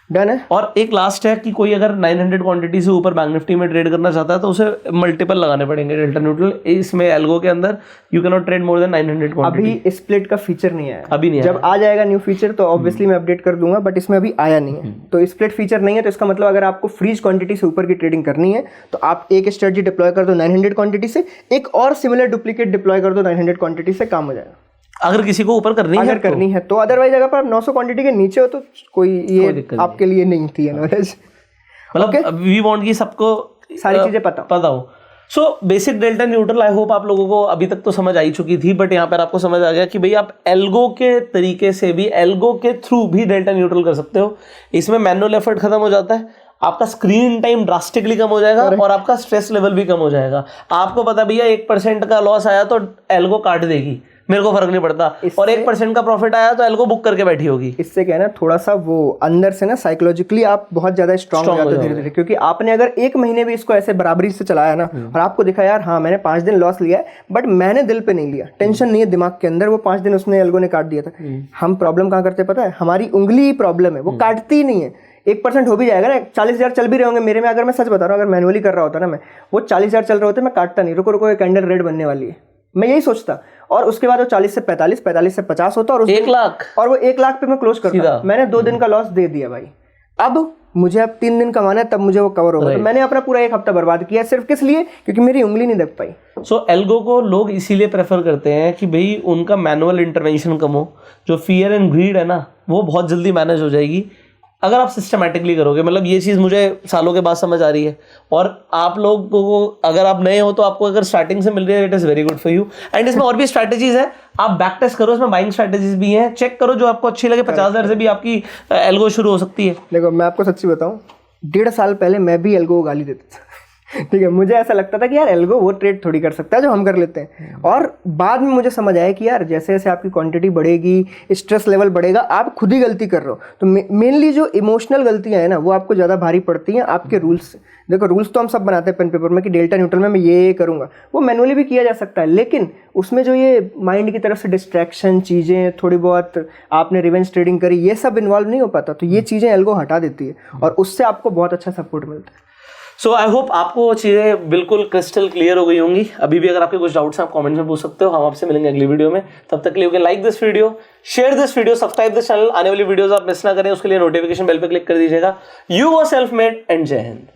डन है। और एक लास्ट है कि कोई अगर 900 क्वांटिटी से ऊपर बैंक निफ्टी में ट्रेड करना चाहता है तो उसे मल्टीपल लगाने पड़ेंगे डेल्टा न्यूट्रल। इसमें एल्गो के अंदर you can not trade more than 900 quantity. अभी स्प्लिट का फीचर नहीं आया, अभी नहीं जब आ जाएगा न्यू फीचर तो ऑब्वियसली मैं अपडेट कर दूंगा, बट इसमें अभी आया नहीं है। तो स्प्लिट फीचर नहीं है, तो इसका मतलब अगर आपको फ्रीज क्वांटिटी से ऊपर की ट्रेडिंग करनी है तो आप एक स्ट्रेटजी डिप्लॉय कर दो 900 क्वांटिटी से, एक और सिमिलर डुप्लीकेट डिप्लॉय कर दो 900 क्वांटिटी से, काम हो जाएगा। अगर किसी को ऊपर करनी है अगर करनी है तो, अदरवाइज अगर आप 900 क्वांटिटी के नीचे हो तो कोई ये आपके लिए नहीं थी नॉलेज। मतलब वी वांट की सबको सारी चीजें पता हो। So basic delta neutral I hope आप लोगों को अभी तक तो समझ आई चुकी थी, बट यहाँ पर आपको समझ आ गया कि भाई आप एल्गो के तरीके से भी, एल्गो के थ्रू भी डेल्टा न्यूट्रल कर सकते हो। इसमें मैनुअल एफर्ट खत्म हो जाता है, आपका स्क्रीन टाइम ड्रास्टिकली कम हो जाएगा और आपका स्ट्रेस लेवल भी कम हो जाएगा। आपको पता भैया 1% का लॉस आया तो एल्गो काट देगी, मेरे को फर्क नहीं पड़ता, और 1% का प्रॉफिट आया तो एल्गो बुक करके बैठी होगी। इससे क्या है ना, थोड़ा सा वो अंदर से ना साइकोलॉजिकली आप बहुत ज्यादा स्ट्रांग हो जाते हो धीरे धीरे, क्योंकि आपने अगर 1 महीने भी इसको ऐसे बराबरी से चलाया ना, और आपको दिखा यार हाँ मैंने 5 दिन लॉस लिया है, बट मैंने दिल पे नहीं लिया, टेंशन नहीं है दिमाग के अंदर, वो 5 दिन उसने एल्गो ने काट दिया था। हम प्रॉब्लम कहाँ करते पता है, हमारी उंगली ही प्रॉब्लम है, वो काटती ही नहीं है। 1% हो भी जाएगा ना, 40,000 चल भी रहे होंगे मेरे में, अगर मैं सच बता रहा हूँ, अगर मैनुअली कर रहा होता ना मैं, वो 40,000 चल रहे होते, मैं काटता नहीं, रुको ये कैंडल रेड बनने वाली है, मैं यही सोचता, और उसके बाद वो 40 से 45, 45 से 50 होता, और 1 लाख, और वो 1 लाख पे मैं क्लोज करता। मैंने 2 दिन का लॉस दे दिया भाई, अब मुझे अब 3 दिन कमाना है, तब मुझे वो कवर होगा। तो मैंने अपना पूरा 1 हफ्ता बर्बाद किया सिर्फ किस लिए, क्योंकि मेरी उंगली नहीं दब पाई। सो एल्गो को लोग इसीलिए प्रेफर करते हैं कि भाई उनका मैनुअल इंटरवेंशन कम हो, जो फियर एंड ग्रीड है ना वो बहुत जल्दी मैनेज हो जाएगी अगर आप सिस्टमैटिकली करोगे। मतलब ये चीज़ मुझे सालों के बाद समझ आ रही है, और आप लोग को अगर आप नए हो तो आपको अगर स्टार्टिंग से मिल रही है, it is very good for you. And इसमें और भी स्ट्रैटेजीज है, आप बैक टेस्ट करो, इसमें बाइंग स्ट्रैटेजीज भी हैं, चेक करो जो आपको अच्छी लगे। 50,000 से भी आपकी एल्गो शुरू हो सकती है। देखो मैं आपको सच्ची बताऊं, 1.5 साल पहले मैं भी एल्गो को गाली देता था ठीक है, मुझे ऐसा लगता था कि यार एल्गो वो ट्रेड थोड़ी कर सकता है जो हम कर लेते हैं, और बाद में मुझे समझ आया कि यार जैसे जैसे आपकी क्वांटिटी बढ़ेगी, स्ट्रेस लेवल बढ़ेगा, आप खुद ही गलती कर रहे हो। तो मेनली जो इमोशनल गलतियां हैं ना वो आपको ज़्यादा भारी पड़ती हैं आपके रूल्स से। देखो रूल्स तो हम सब बनाते हैं पेन पेपर में कि डेल्टा न्यूट्रल में मैं ये करूँगा, वो मैनुअली भी किया जा सकता है, लेकिन उसमें जो ये माइंड की तरफ से डिस्ट्रैक्शन चीज़ें, थोड़ी बहुत आपने रिवेंज ट्रेडिंग करी, ये सब इन्वॉल्व नहीं हो पाता, तो ये चीज़ें एल्गो हटा देती है, और उससे आपको बहुत अच्छा सपोर्ट मिलता है। सो आई होप आपको चीज़ें बिल्कुल क्रिस्टल क्लियर हो गई होंगी। अभी भी अगर आपके कुछ डाउट्स हैं आप कमेंट्स में पूछ सकते हो, हम आपसे मिलेंगे अगली वीडियो में। तब तक के लिए you can like this video, share this video, subscribe this channel. आने वाली वीडियोस आप मिस ना करें उसके लिए नोटिफिकेशन बेल पे क्लिक कर दीजिएगा। You were self made and जय हिंद।